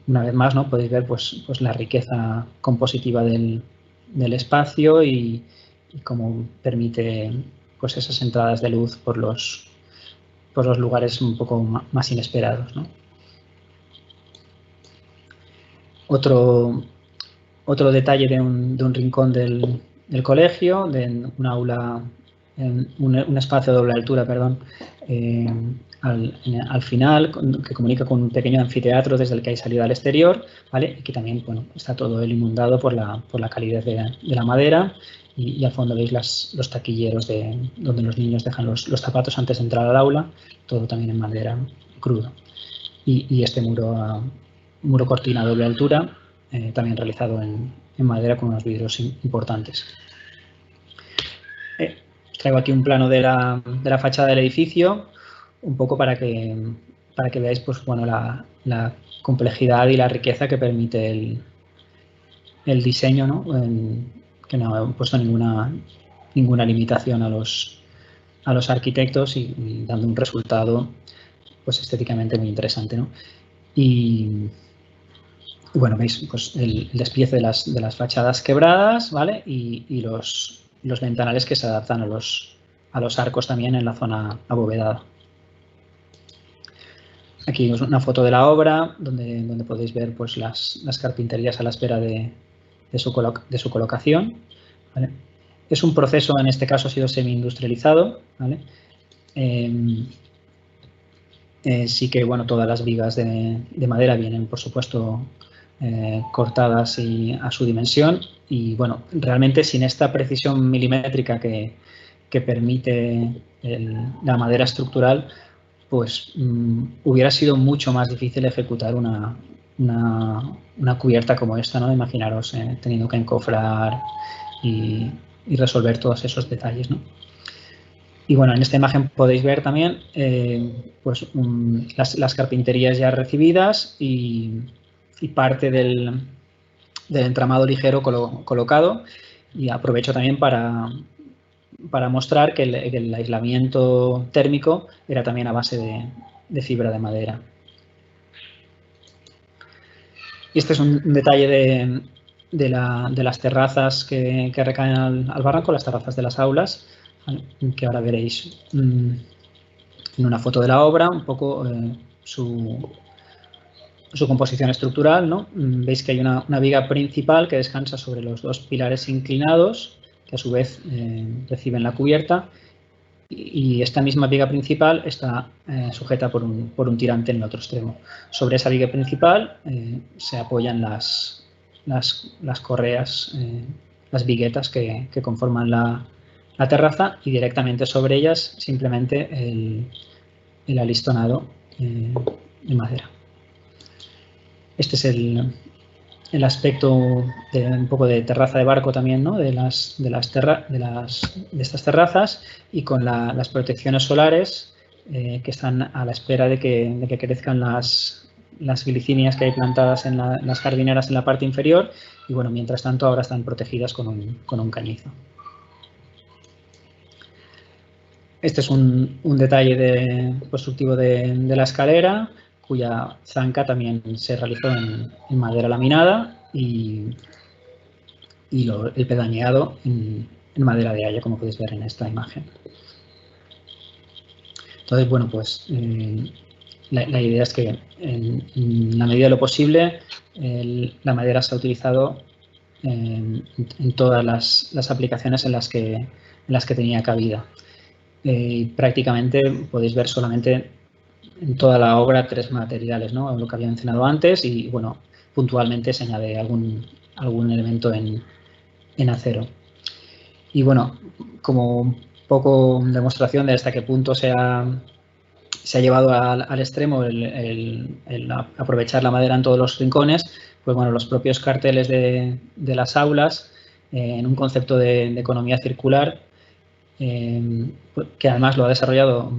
una vez más, ¿no? Podéis ver pues la riqueza compositiva del espacio y cómo permite pues esas entradas de luz por los lugares un poco más inesperados, ¿no? Otro detalle de un rincón del colegio, de un aula, un espacio de doble altura, perdón, al final, que comunica con un pequeño anfiteatro desde el que hay salida al exterior, ¿vale? Y que también, bueno, está todo él inundado por la calidez de la madera y al fondo veis los taquilleros donde los niños dejan los zapatos antes de entrar al aula, todo también en madera cruda. Y este muro cortina a doble altura, también realizado en madera con unos vidrios importantes. Traigo aquí un plano de la fachada del edificio, un poco para que veáis pues, bueno, la complejidad y la riqueza que permite el diseño, ¿no? Que no ha puesto ninguna limitación a los arquitectos y dando un resultado pues, estéticamente muy interesante, ¿no? Y bueno, veis pues, el despiece de las fachadas quebradas, ¿vale? Y los ventanales que se adaptan a los arcos también en la zona abovedada. Aquí es una foto de la obra donde podéis ver pues, las carpinterías a la espera de su colocación, ¿vale? Es un proceso, en este caso ha sido semi-industrializado, ¿vale? Sí que bueno, todas las vigas de madera vienen, por supuesto, cortadas a su dimensión y bueno, realmente sin esta precisión milimétrica que permite la madera estructural, pues hubiera sido mucho más difícil ejecutar una cubierta como esta, ¿no? Imaginaros teniendo que encofrar y resolver todos esos detalles, ¿no? Y bueno, en esta imagen podéis ver también pues, las carpinterías ya recibidas y parte del entramado ligero colocado, y aprovecho también para mostrar que el aislamiento térmico era también a base de fibra de madera. Y este es un detalle de las terrazas que recaen al barranco, las terrazas de las aulas, que ahora veréis en una foto de la obra, un poco su composición estructural, ¿no? Veis que hay una viga principal que descansa sobre los dos pilares inclinados, que a su vez reciben la cubierta, y esta misma viga principal está sujeta por un tirante en el otro extremo. Sobre esa viga principal se apoyan las correas, las viguetas que conforman la terraza, y directamente sobre ellas simplemente el alistonado de madera. Este es el aspecto un poco de terraza de barco también, ¿no? de estas terrazas, y con las protecciones solares que están a la espera de que crezcan las glicinias que hay plantadas en las jardineras en la parte inferior, y bueno, mientras tanto ahora están protegidas con un cañizo. Este es un detalle constructivo de la escalera, cuya zanca también se realizó en madera laminada, y el pedañeado en madera de haya, como podéis ver en esta imagen. Entonces, bueno, pues la idea es que en la medida de lo posible la madera se ha utilizado en todas las aplicaciones en las que tenía cabida. Prácticamente podéis ver solamente en toda la obra 3 materiales, ¿no? Lo que había mencionado antes, y bueno, puntualmente se añade algún elemento en acero. Y bueno, como poco demostración de hasta qué punto se ha llevado al extremo el aprovechar la madera en todos los rincones, pues bueno, los propios carteles de las aulas, en un concepto de economía circular, que además lo ha desarrollado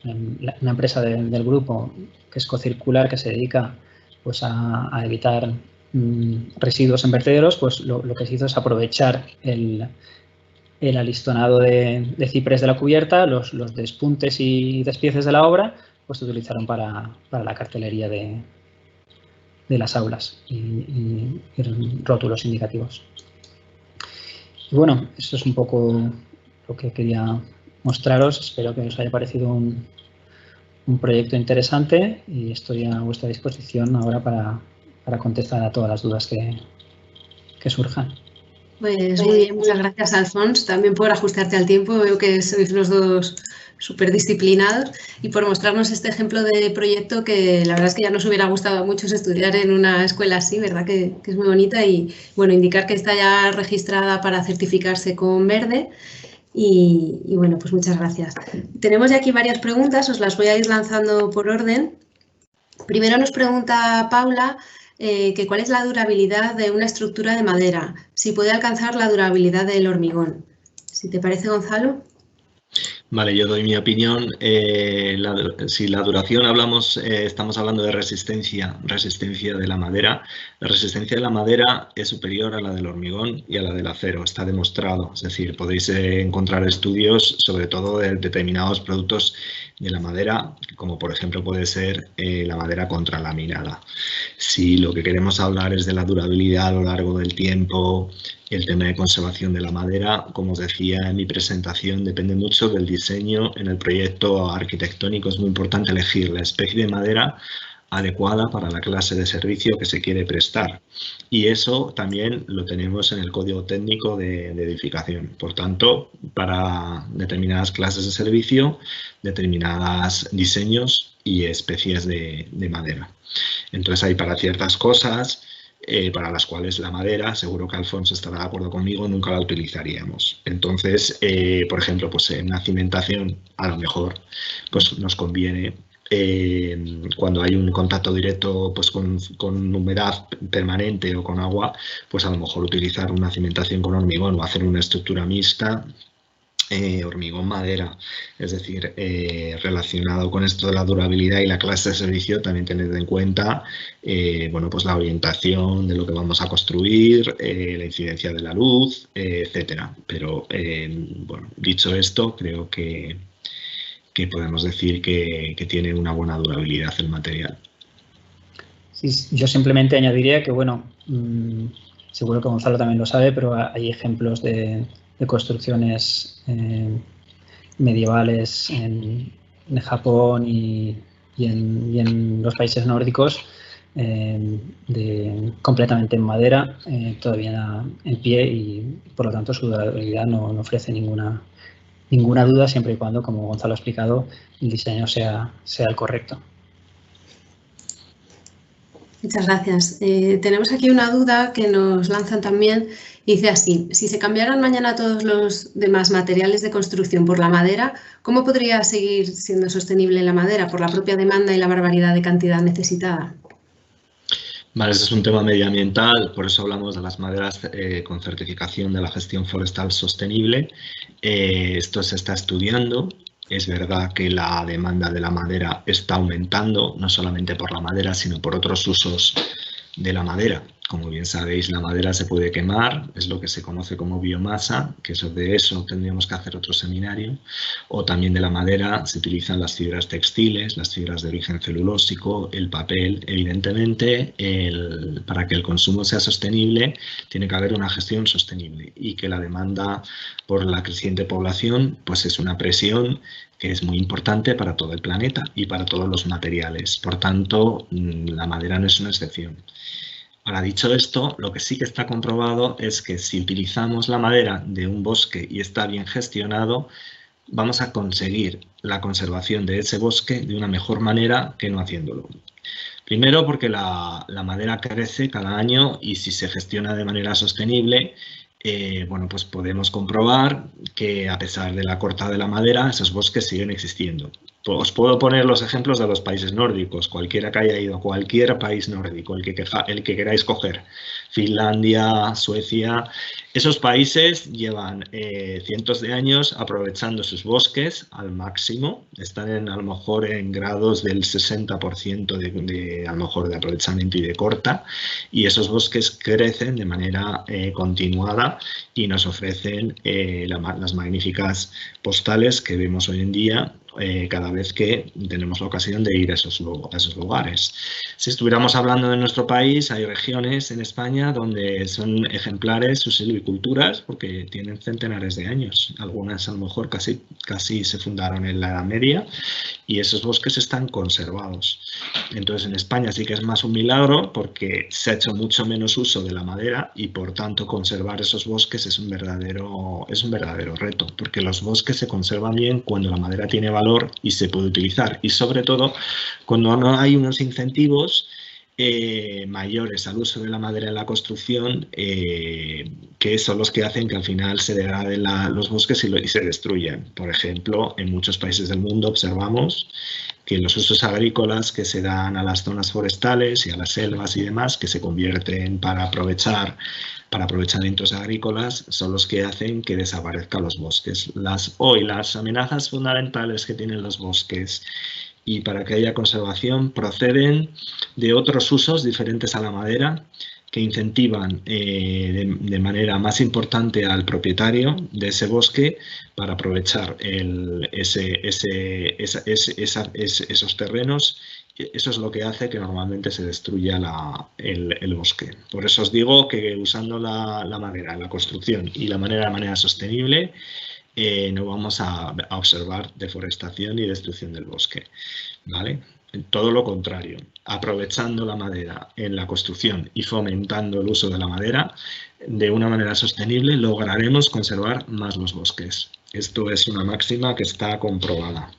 una empresa del grupo, que es Cocircular, que se dedica pues a evitar residuos en vertederos. Pues lo que se hizo es aprovechar el alistonado de ciprés de la cubierta, los despuntes y despieces de la obra, pues se utilizaron para la cartelería de las aulas y rótulos indicativos. Y bueno, esto es un poco lo que quería mostraros. Espero que os haya parecido un proyecto interesante, y estoy a vuestra disposición ahora para contestar a todas las dudas que surjan. Pues muy bien, muchas gracias, Alfons, también por ajustarte al tiempo. Veo que sois los dos súper disciplinados, y por mostrarnos este ejemplo de proyecto que la verdad es que ya nos hubiera gustado a muchos estudiar en una escuela así, ¿verdad? Que es muy bonita, y bueno, indicar que está ya registrada para certificarse con verde. Y bueno, pues muchas gracias. Tenemos ya aquí varias preguntas, os las voy a ir lanzando por orden. Primero nos pregunta Paula que cuál es la durabilidad de una estructura de madera, si puede alcanzar la durabilidad del hormigón. Si te parece, Gonzalo. Vale, yo doy mi opinión. Si la duración estamos hablando de resistencia de la madera. La resistencia de la madera es superior a la del hormigón y a la del acero, está demostrado. Es decir, podéis encontrar estudios sobre todo de determinados productos de la madera, como por ejemplo puede ser la madera contralaminada. Si lo que queremos hablar es de la durabilidad a lo largo del tiempo, el tema de conservación de la madera, como os decía en mi presentación, depende mucho del diseño. En el proyecto arquitectónico es muy importante elegir la especie de madera adecuada para la clase de servicio que se quiere prestar. Y eso también lo tenemos en el código técnico de edificación. Por tanto, para determinadas clases de servicio, determinados diseños y especies de madera. Entonces, hay para ciertas cosas para las cuales la madera, seguro que Alfonso estará de acuerdo conmigo, nunca la utilizaríamos. Entonces, por ejemplo, pues en una cimentación a lo mejor pues nos conviene cuando hay un contacto directo pues con humedad permanente o con agua, pues a lo mejor utilizar una cimentación con hormigón o hacer una estructura mixta, hormigón-madera. Es decir, relacionado con esto de la durabilidad y la clase de servicio, también tener en cuenta bueno, pues la orientación de lo que vamos a construir, la incidencia de la luz, etcétera. Pero bueno, dicho esto, creo que podemos decir que tiene una buena durabilidad el material. Sí, yo simplemente añadiría que, bueno, seguro que Gonzalo también lo sabe, pero hay ejemplos de construcciones medievales en Japón y en los países nórdicos completamente en madera, todavía en pie, y por lo tanto su durabilidad no ofrece ninguna duda, siempre y cuando, como Gonzalo ha explicado, el diseño sea el correcto. Muchas gracias. Tenemos aquí una duda que nos lanzan también. Dice así: si se cambiaran mañana todos los demás materiales de construcción por la madera, ¿cómo podría seguir siendo sostenible la madera por la propia demanda y la barbaridad de cantidad necesitada? Vale, ese es un tema medioambiental, por eso hablamos de las maderas con certificación de la gestión forestal sostenible. Esto se está estudiando. Es verdad que la demanda de la madera está aumentando, no solamente por la madera, sino por otros usos de la madera. Como bien sabéis, la madera se puede quemar, es lo que se conoce como biomasa, que de eso tendríamos que hacer otro seminario. O también de la madera se utilizan las fibras textiles, las fibras de origen celulósico, el papel. Evidentemente, para que el consumo sea sostenible, tiene que haber una gestión sostenible, y que la demanda por la creciente población pues es una presión que es muy importante para todo el planeta y para todos los materiales. Por tanto, la madera no es una excepción. Ahora, dicho esto, lo que sí que está comprobado es que si utilizamos la madera de un bosque y está bien gestionado, vamos a conseguir la conservación de ese bosque de una mejor manera que no haciéndolo. Primero, porque la madera crece cada año, y si se gestiona de manera sostenible, bueno, pues podemos comprobar que a pesar de la corta de la madera, esos bosques siguen existiendo. Os puedo poner los ejemplos de los países nórdicos, cualquiera que haya ido a cualquier país nórdico, el que queráis coger, Finlandia, Suecia. Esos países llevan cientos de años aprovechando sus bosques al máximo. Están a lo mejor en grados del 60% a lo mejor de aprovechamiento y de corta, y esos bosques crecen de manera continuada y nos ofrecen las magníficas postales que vemos hoy en día cada vez que tenemos la ocasión de ir a esos lugares. Si estuviéramos hablando de nuestro país, hay regiones en España donde son ejemplares sus silviculturas porque tienen centenares de años. Algunas a lo mejor casi se fundaron en la Edad Media, y esos bosques están conservados. Entonces, en España sí que es más un milagro porque se ha hecho mucho menos uso de la madera, y por tanto conservar esos bosques es un verdadero reto, porque los bosques se conservan bien cuando la madera tiene valor y se puede utilizar, y sobre todo cuando no hay unos incentivos mayores al uso de la madera en la construcción, que son los que hacen que al final se degraden los bosques y se destruyan. Por ejemplo, en muchos países del mundo observamos que los usos agrícolas que se dan a las zonas forestales y a las selvas y demás, que se convierten para aprovechamientos agrícolas, son los que hacen que desaparezcan los bosques. Hoy las amenazas fundamentales que tienen los bosques y para que haya conservación proceden de otros usos diferentes a la madera, que incentivan de manera más importante al propietario de ese bosque para aprovechar esos terrenos. Eso es lo que hace que normalmente se destruya el bosque. Por eso os digo que usando la madera en la construcción y de manera sostenible, no vamos a observar deforestación y destrucción del bosque, ¿vale? Todo lo contrario, aprovechando la madera en la construcción y fomentando el uso de la madera de una manera sostenible, lograremos conservar más los bosques. Esto es una máxima que está comprobada.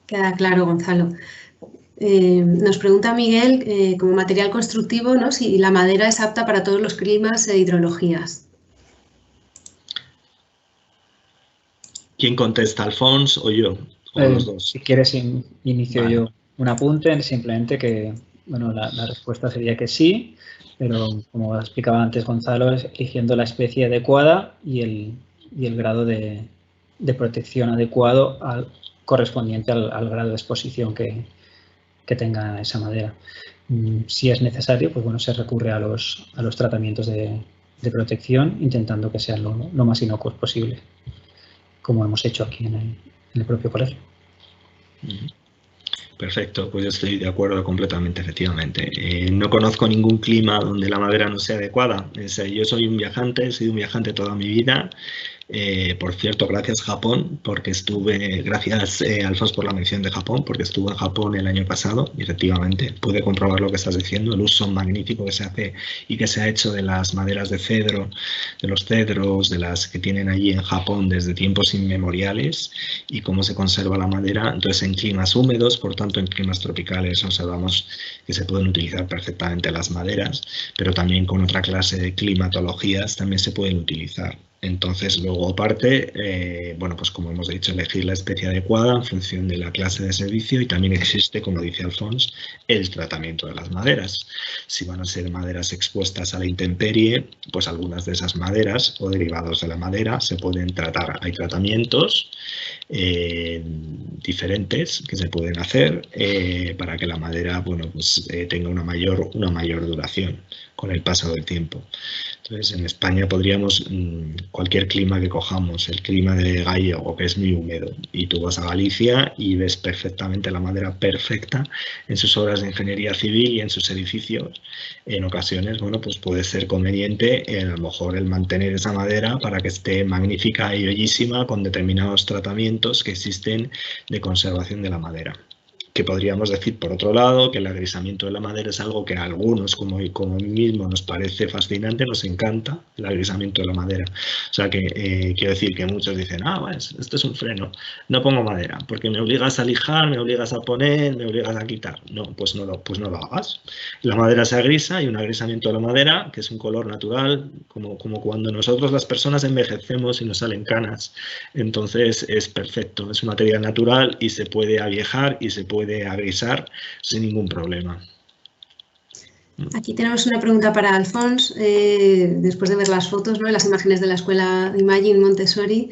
Queda claro, Gonzalo. Nos pregunta Miguel, como material constructivo, ¿no?, si la madera es apta para todos los climas e hidrologías. ¿Quién contesta, Alfons o yo? O los dos. Si quieres, inicio Vale. yo un apunte, simplemente que, bueno, la respuesta sería que sí, pero como explicaba antes Gonzalo, es eligiendo la especie adecuada y el grado de protección adecuado correspondiente al grado de exposición que tenga esa madera. Si es necesario, pues bueno, se recurre a los tratamientos de protección, intentando que sean lo más inocuos posible, como hemos hecho aquí en el propio colegio. Perfecto, pues yo estoy de acuerdo completamente, efectivamente. No conozco ningún clima donde la madera no sea adecuada. Yo soy un viajante, he sido un viajante toda mi vida. Por cierto, gracias Japón, porque gracias Alfons por la mención de Japón, porque estuve en Japón el año pasado y efectivamente pude comprobar lo que estás diciendo, el uso magnífico que se hace y que se ha hecho de las maderas de cedro, de los cedros, de las que tienen allí en Japón desde tiempos inmemoriales y cómo se conserva la madera. Entonces, en climas húmedos, por tanto en climas tropicales, observamos que se pueden utilizar perfectamente las maderas, pero también con otra clase de climatologías también se pueden utilizar. Entonces, luego aparte, bueno, pues como hemos dicho, elegir la especie adecuada en función de la clase de servicio y también existe, como dice Alfons, el tratamiento de las maderas. Si van a ser maderas expuestas a la intemperie, pues algunas de esas maderas o derivados de la madera se pueden tratar. Hay tratamientos diferentes que se pueden hacer para que la madera, bueno, pues tenga una mayor duración con el paso del tiempo. Entonces, en España podríamos, cualquier clima que cojamos, el clima de Gallego, que es muy húmedo, y tú vas a Galicia y ves perfectamente la madera perfecta en sus obras de ingeniería civil y en sus edificios. En ocasiones, bueno, pues puede ser conveniente a lo mejor el mantener esa madera para que esté magnífica y bellísima con determinados tratamientos que existen de conservación de la madera. Que podríamos decir, por otro lado, que el agrisamiento de la madera es algo que a algunos, como a mí mismo, nos parece fascinante, nos encanta el agrisamiento de la madera. O sea que quiero decir que muchos dicen, bueno, esto es un freno, no pongo madera, porque me obligas a lijar, me obligas a poner, me obligas a quitar. No, pues no lo hagas. La madera se agrisa y un agrisamiento de la madera, que es un color natural, como cuando nosotros las personas envejecemos y nos salen canas. Entonces es perfecto, es un material natural y se puede aviejar y se puede agrisar sin ningún problema. Aquí tenemos una pregunta para Alfons. Después de ver las fotos, ¿no?, las imágenes de la escuela Imagine Montessori,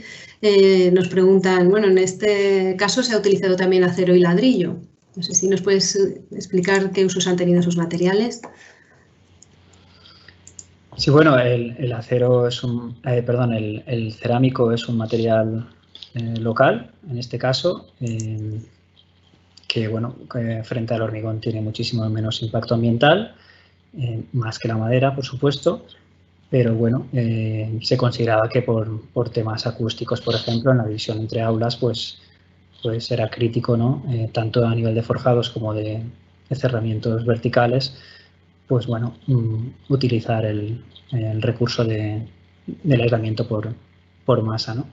nos preguntan, bueno, en este caso se ha utilizado también acero y ladrillo. No sé si nos puedes explicar qué usos han tenido esos materiales. Sí, bueno, el acero es el cerámico es un material local, en este caso, que, bueno, frente al hormigón tiene muchísimo menos impacto ambiental, más que la madera, por supuesto, pero bueno, se consideraba que por temas acústicos, por ejemplo, en la división entre aulas, pues era crítico, ¿no? Tanto a nivel de forjados como de cerramientos verticales, pues bueno, utilizar el recurso del aislamiento por masa, ¿no?,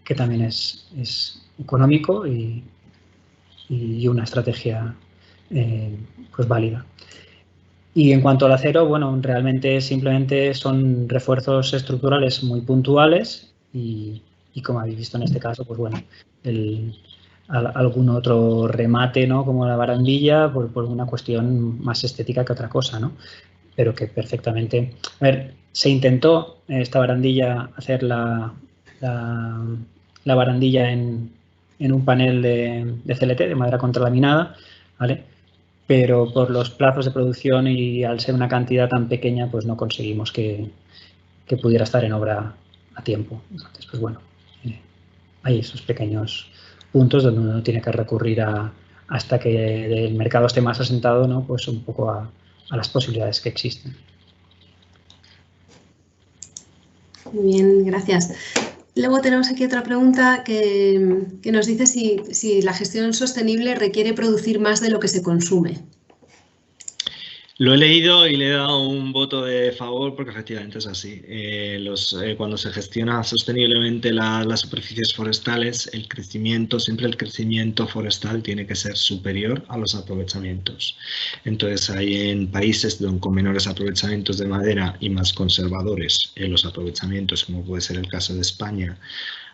que también es económico y una estrategia pues válida. Y en cuanto al acero, bueno, realmente simplemente son refuerzos estructurales muy puntuales y como habéis visto en este caso, pues bueno, algún otro remate, ¿no?, como la barandilla, por una cuestión más estética que otra cosa, ¿no? Pero que perfectamente... A ver, se intentó esta barandilla hacer la barandilla en un panel de CLT, de madera contralaminada, ¿vale? Pero por los plazos de producción y al ser una cantidad tan pequeña, pues no conseguimos que pudiera estar en obra a tiempo. Entonces, pues bueno, hay esos pequeños puntos donde uno tiene que recurrir hasta que el mercado esté más asentado, ¿no?, pues un poco a las posibilidades que existen. Muy bien, gracias. Luego tenemos aquí otra pregunta que nos dice si la gestión sostenible requiere producir más de lo que se consume. Lo he leído y le he dado un voto de favor porque efectivamente es así. Cuando se gestiona sosteniblemente las superficies forestales, siempre el crecimiento forestal tiene que ser superior a los aprovechamientos. Entonces, hay en países con menores aprovechamientos de madera y más conservadores en los aprovechamientos, como puede ser el caso de España,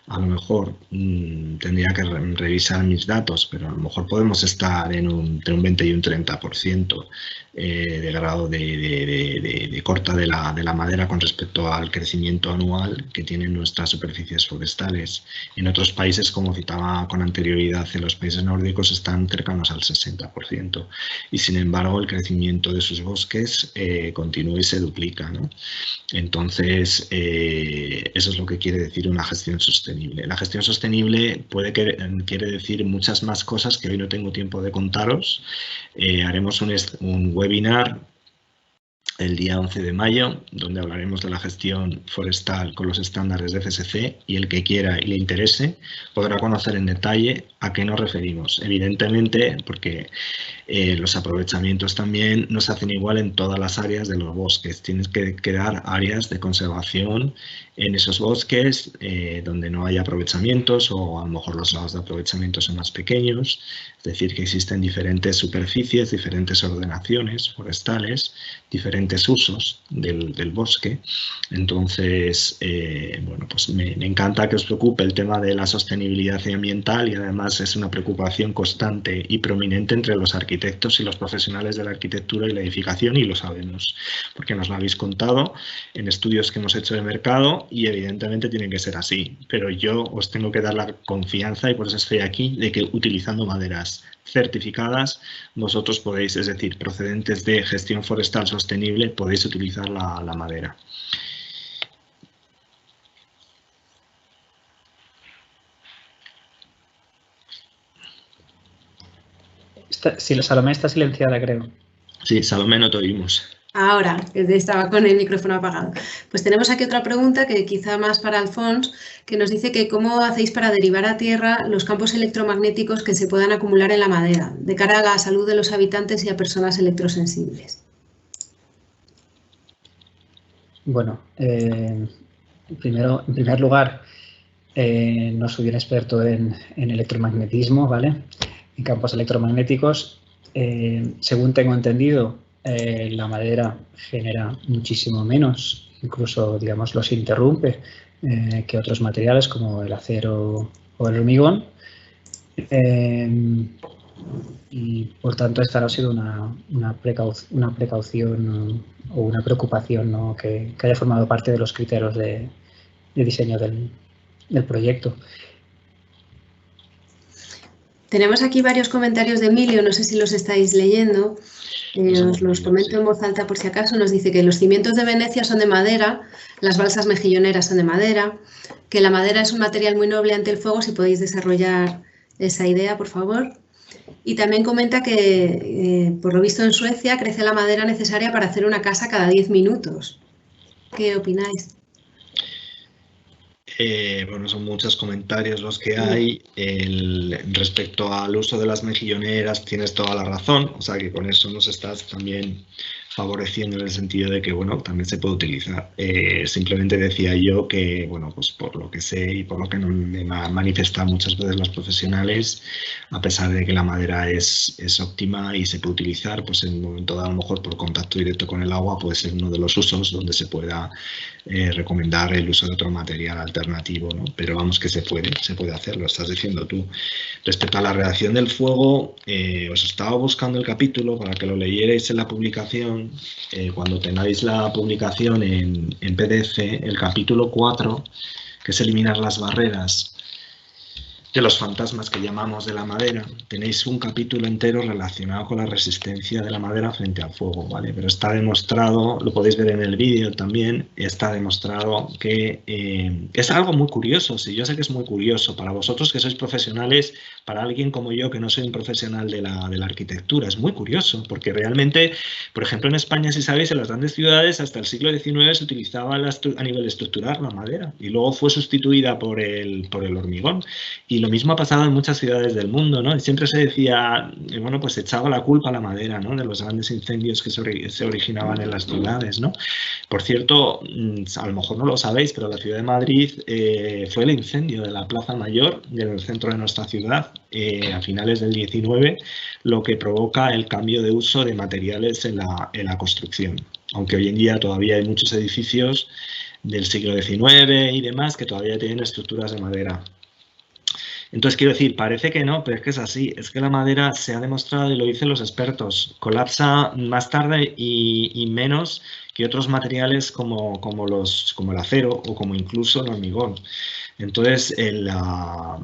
a lo mejor tendría que revisar mis datos, pero a lo mejor podemos estar entre un 20 y un 30% de grado de corta de la madera con respecto al crecimiento anual que tienen nuestras superficies forestales. En otros países, como citaba con anterioridad, en los países nórdicos están cercanos al 60%, y sin embargo el crecimiento de sus bosques continúa y se duplica, ¿no? Entonces, eso es lo que quiere decir una gestión sostenible. La gestión sostenible quiere decir muchas más cosas que hoy no tengo tiempo de contaros. Haremos un webinar el día 11 de mayo, donde hablaremos de la gestión forestal con los estándares de FSC, y el que quiera y le interese podrá conocer en detalle a qué nos referimos. Evidentemente, porque los aprovechamientos también no se hacen igual en todas las áreas de los bosques. Tienes que crear áreas de conservación en esos bosques donde no hay aprovechamientos, o a lo mejor los lados de aprovechamiento son más pequeños. Es decir, que existen diferentes superficies, diferentes ordenaciones forestales, diferentes usos del bosque. Entonces, bueno, pues me encanta que os preocupe el tema de la sostenibilidad ambiental, y además es una preocupación constante y prominente entre los arquitectos y los profesionales de la arquitectura y la edificación, y lo sabemos porque nos lo habéis contado en estudios que hemos hecho de mercado, y evidentemente tiene que ser así. Pero yo os tengo que dar la confianza, y por eso estoy aquí, de que utilizando maderas certificadas vosotros podéis, es decir, procedentes de gestión forestal sostenible, podéis utilizar la madera. Sí, Salomé está silenciada, creo. Sí, Salomé, no te oímos. Ahora, que estaba con el micrófono apagado. Pues tenemos aquí otra pregunta, que quizá más para Alfons, que nos dice que cómo hacéis para derivar a tierra los campos electromagnéticos que se puedan acumular en la madera, de cara a la salud de los habitantes y a personas electrosensibles. Bueno, en primer lugar, no soy un experto en electromagnetismo, ¿vale? En campos electromagnéticos. Según tengo entendido, la madera genera muchísimo menos, incluso, digamos, los interrumpe que otros materiales como el acero o el hormigón. Y por tanto esta no ha sido una precaución o una preocupación, ¿no?, que haya formado parte de los criterios de diseño del proyecto. Tenemos aquí varios comentarios de Emilio, no sé si los estáis leyendo. Os los comento en voz alta por si acaso. Nos dice que los cimientos de Venecia son de madera, las balsas mejilloneras son de madera, que la madera es un material muy noble ante el fuego. Si podéis desarrollar esa idea, por favor. Y también comenta que, por lo visto, en Suecia crece la madera necesaria para hacer una casa cada 10 minutos. ¿Qué opináis? Bueno, son muchos comentarios los que hay. Respecto al uso de las mejilloneras, tienes toda la razón. O sea que con eso nos estás también favoreciendo en el sentido de que, bueno, también se puede utilizar. Simplemente decía yo que, bueno, pues por lo que sé y por lo que me manifiestan muchas veces los profesionales, a pesar de que la madera es óptima y se puede utilizar, pues en un momento dado, a lo mejor por contacto directo con el agua, puede ser uno de los usos donde se pueda recomendar el uso de otro material alternativo, ¿no? Pero vamos, que se puede hacer, lo estás diciendo tú. Respecto a la redacción del fuego, os estaba buscando el capítulo para que lo leyerais en la publicación. Cuando tengáis la publicación en PDF, el capítulo 4, que es eliminar las barreras de los fantasmas que llamamos de la madera, tenéis un capítulo entero relacionado con la resistencia de la madera frente al fuego, ¿vale? Pero está demostrado, lo podéis ver en el vídeo también, está demostrado que es algo muy curioso. Sí, yo sé que es muy curioso para vosotros que sois profesionales, para alguien como yo que no soy un profesional de la arquitectura, es muy curioso, porque realmente, por ejemplo, en España, si sabéis, en las grandes ciudades hasta el siglo XIX se utilizaba a nivel estructural la madera, y luego fue sustituida por el hormigón, y lo mismo ha pasado en muchas ciudades del mundo, ¿no? Y siempre se decía, bueno, pues se echaba la culpa a la madera, ¿no? De los grandes incendios que se originaban en las ciudades, ¿no? Por cierto, a lo mejor no lo sabéis, pero la ciudad de Madrid fue el incendio de la Plaza Mayor, del centro de nuestra ciudad, a finales del 19, lo que provoca el cambio de uso de materiales en la construcción. Aunque hoy en día todavía hay muchos edificios del siglo XIX y demás que todavía tienen estructuras de madera. Entonces, quiero decir, parece que no, pero es que es así. Es que la madera se ha demostrado, y lo dicen los expertos, colapsa más tarde y menos que otros materiales como el acero o como incluso el hormigón. Entonces, la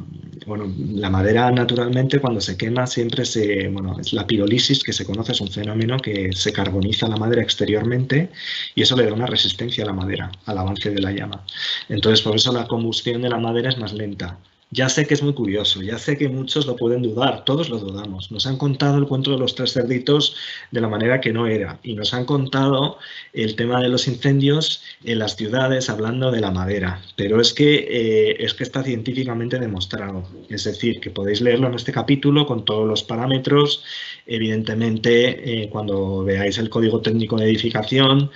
madera naturalmente cuando se quema siempre es la pirólisis que se conoce, es un fenómeno que se carboniza la madera exteriormente y eso le da una resistencia a la madera, al avance de la llama. Entonces, por eso la combustión de la madera es más lenta. Ya sé que es muy curioso, ya sé que muchos lo pueden dudar, todos lo dudamos. Nos han contado el cuento de los 3 cerditos de la manera que no era y nos han contado el tema de los incendios en las ciudades hablando de la madera, pero es que está científicamente demostrado. Es decir, que podéis leerlo en este capítulo con todos los parámetros. Evidentemente, cuando veáis el código técnico de edificación,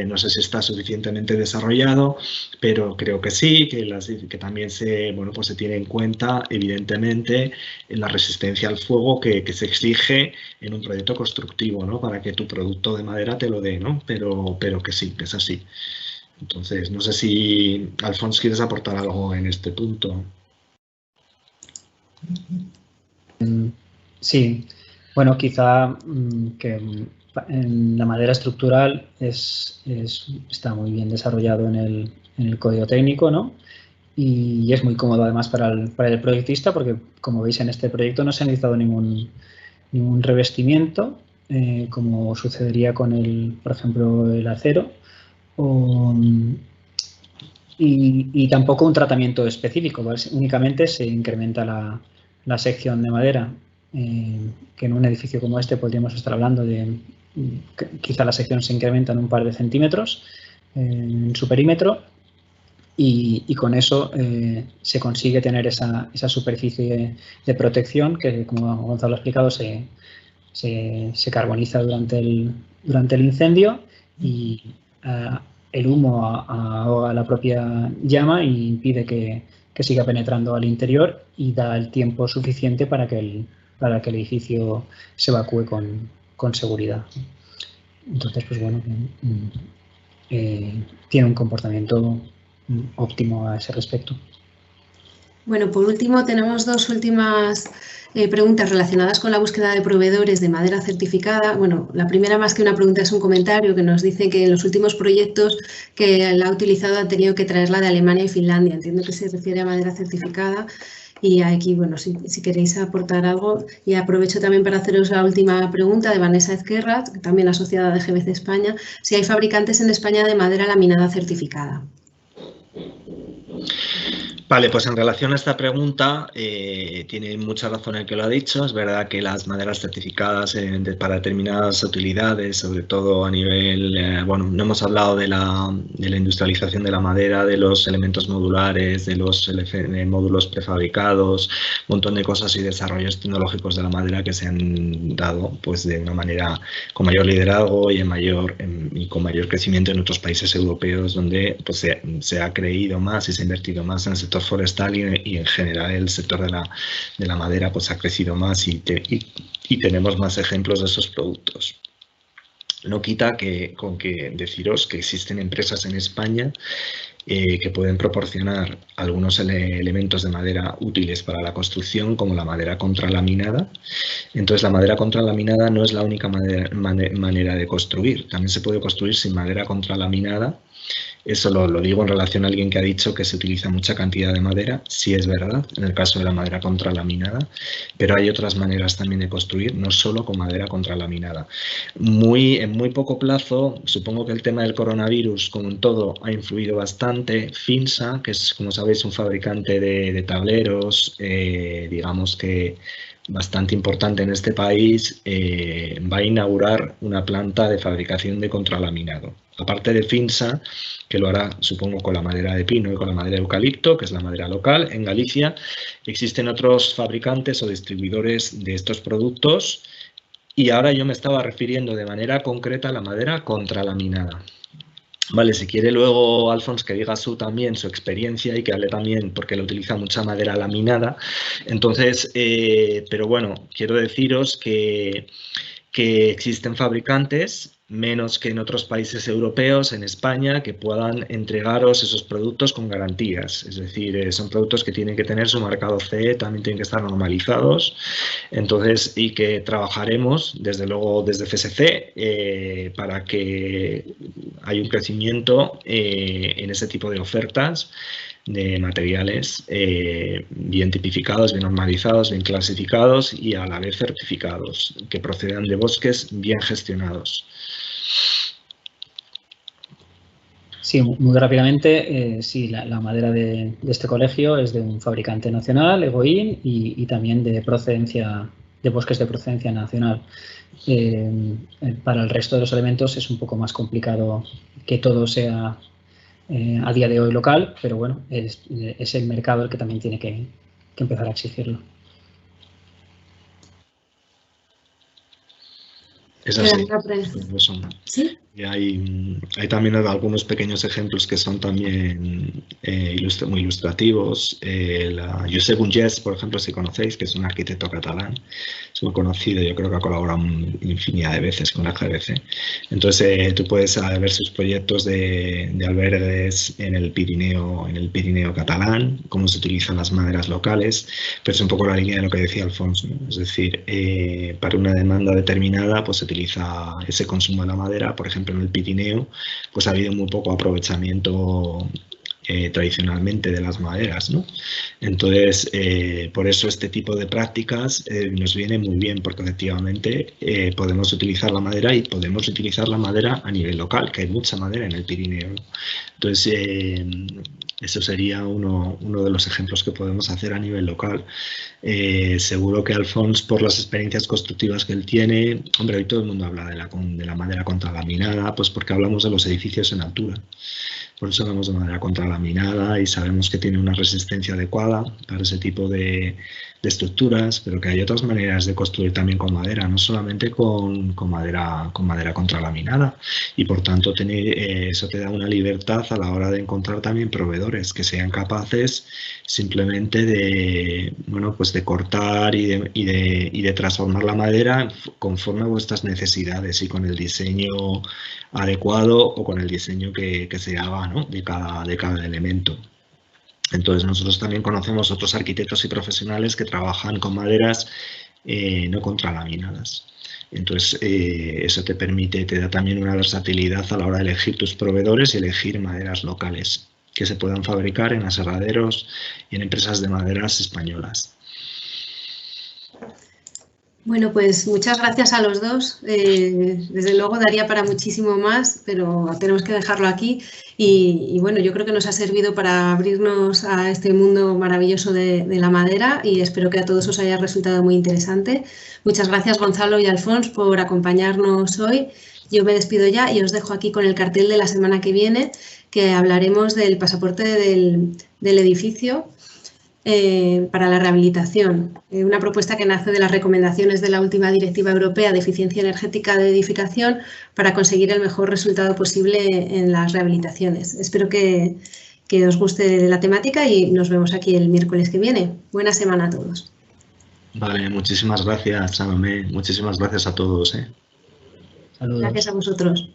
no sé si está suficientemente desarrollado, pero creo que sí, que también se tiene en cuenta, evidentemente, la resistencia al fuego que se exige en un proyecto constructivo, ¿no? Para que tu producto de madera te lo dé, ¿no? Pero que sí, que es así. Entonces, no sé si, Alfons, quieres aportar algo en este punto. Sí, bueno, quizá que en la madera estructural está muy bien desarrollado en el código técnico, ¿no? Y es muy cómodo además para el proyectista porque, como veis, en este proyecto no se ha necesitado ningún revestimiento, como sucedería con, por ejemplo, el acero, y tampoco un tratamiento específico, ¿vale? Únicamente se incrementa la sección de madera, que en un edificio como este podríamos estar hablando de, quizá la sección se incrementa en un par de centímetros en su perímetro, y con eso se consigue tener esa superficie de protección que, como Gonzalo ha explicado, se carboniza durante el incendio y el humo ahoga la propia llama y impide que siga penetrando al interior y da el tiempo suficiente para que el edificio se evacúe con seguridad. Entonces, pues bueno, tiene un comportamiento óptimo a ese respecto. Bueno, por último tenemos 2 últimas preguntas relacionadas con la búsqueda de proveedores de madera certificada. Bueno, la primera, más que una pregunta, es un comentario que nos dice que en los últimos proyectos que la ha utilizado ha tenido que traerla de Alemania y Finlandia. Entiendo que se refiere a madera certificada. Y aquí, bueno, si queréis aportar algo, y aprovecho también para haceros la última pregunta de Vanessa Ezquerra, también asociada de GBC España, si hay fabricantes en España de madera laminada certificada. Vale, pues en relación a esta pregunta, tiene mucha razón el que lo ha dicho. Es verdad que las maderas certificadas para determinadas utilidades, sobre todo a nivel, no hemos hablado de la industrialización de la madera, de los elementos modulares, de los módulos prefabricados, un montón de cosas y desarrollos tecnológicos de la madera que se han dado pues de una manera con mayor liderazgo y con mayor crecimiento en otros países europeos donde pues, se ha creído más y se ha invertido más en el sector forestal y en general el sector de la madera pues ha crecido más y tenemos más ejemplos de esos productos. No quita con que deciros que existen empresas en España que pueden proporcionar algunos elementos de madera útiles para la construcción, como la madera contralaminada. Entonces, la madera contralaminada no es la única manera de construir. También se puede construir sin madera contralaminada. Eso lo digo en relación a alguien que ha dicho que se utiliza mucha cantidad de madera. Sí es verdad, en el caso de la madera contralaminada, pero hay otras maneras también de construir, no solo con madera contralaminada. En muy poco plazo, supongo que el tema del coronavirus, como en todo, ha influido bastante. Finsa, que es, como sabéis, un fabricante de tableros, digamos que bastante importante en este país, va a inaugurar una planta de fabricación de contralaminado. Aparte de Finsa, que lo hará, supongo, con la madera de pino y con la madera de eucalipto, que es la madera local, en Galicia existen otros fabricantes o distribuidores de estos productos, y ahora yo me estaba refiriendo de manera concreta a la madera contralaminada. Vale, si quiere luego, Alfons, que diga también su experiencia y que hable también, porque él utiliza mucha madera laminada. Entonces, pero bueno, quiero deciros que existen fabricantes, menos que en otros países europeos, en España, que puedan entregaros esos productos con garantías. Es decir, son productos que tienen que tener su marcado CE, también tienen que estar normalizados. Entonces, y que trabajaremos, desde luego, desde CSC, para que haya un crecimiento en ese tipo de ofertas de materiales bien tipificados, bien normalizados, bien clasificados y a la vez certificados, que procedan de bosques bien gestionados. Sí, muy rápidamente, sí, la madera de este colegio es de un fabricante nacional, Egoin, y también de procedencia, de bosques de procedencia nacional. Para el resto de los elementos es un poco más complicado que todo sea a día de hoy local, pero bueno, es el mercado el que también tiene que empezar a exigirlo. Es así. ¿Sí? Y hay también algunos pequeños ejemplos que son también muy ilustrativos. Josep Ungés, por ejemplo, si conocéis, que es un arquitecto catalán, es muy conocido, yo creo que ha colaborado infinidad de veces con la GBC. Entonces, tú puedes ver sus proyectos de albergues en el Pirineo catalán, cómo se utilizan las maderas locales, pero es un poco la línea de lo que decía Alfons, ¿no? Es decir, para una demanda determinada, pues se utiliza ese consumo de la madera. Por ejemplo, en el Pirineo, pues ha habido muy poco aprovechamiento tradicionalmente de las maderas, ¿no? Entonces, por eso este tipo de prácticas nos viene muy bien, porque efectivamente podemos utilizar la madera y podemos utilizar la madera a nivel local, que hay mucha madera en el Pirineo, ¿no? Entonces, eso sería uno de los ejemplos que podemos hacer a nivel local. Seguro que Alfons, por las experiencias constructivas que él tiene, hombre, hoy todo el mundo habla de la madera contralaminada, pues porque hablamos de los edificios en altura. Por eso hablamos de madera contralaminada y sabemos que tiene una resistencia adecuada para ese tipo de estructuras, pero que hay otras maneras de construir también con madera, no solamente con madera contralaminada. Y por tanto, eso te da una libertad a la hora de encontrar también proveedores que sean capaces simplemente de, bueno, pues de cortar y de transformar la madera conforme a vuestras necesidades y con el diseño adecuado o con el diseño que se haga, ¿no? de cada elemento. Entonces, nosotros también conocemos otros arquitectos y profesionales que trabajan con maderas no contralaminadas. Entonces, eso te da también una versatilidad a la hora de elegir tus proveedores y elegir maderas locales que se puedan fabricar en aserraderos y en empresas de maderas españolas. Bueno, pues muchas gracias a los dos. Desde luego daría para muchísimo más, pero tenemos que dejarlo aquí. Y bueno, yo creo que nos ha servido para abrirnos a este mundo maravilloso de la madera y espero que a todos os haya resultado muy interesante. Muchas gracias, Gonzalo y Alfons, por acompañarnos hoy. Yo me despido ya y os dejo aquí con el cartel de la semana que viene, que hablaremos del pasaporte del edificio para la rehabilitación, una propuesta que nace de las recomendaciones de la última Directiva Europea de Eficiencia Energética de Edificación para conseguir el mejor resultado posible en las rehabilitaciones. Espero que os guste la temática y nos vemos aquí el miércoles que viene. Buena semana a todos. Vale, muchísimas gracias, Salomé. Muchísimas gracias a todos. Saludos. Gracias a vosotros.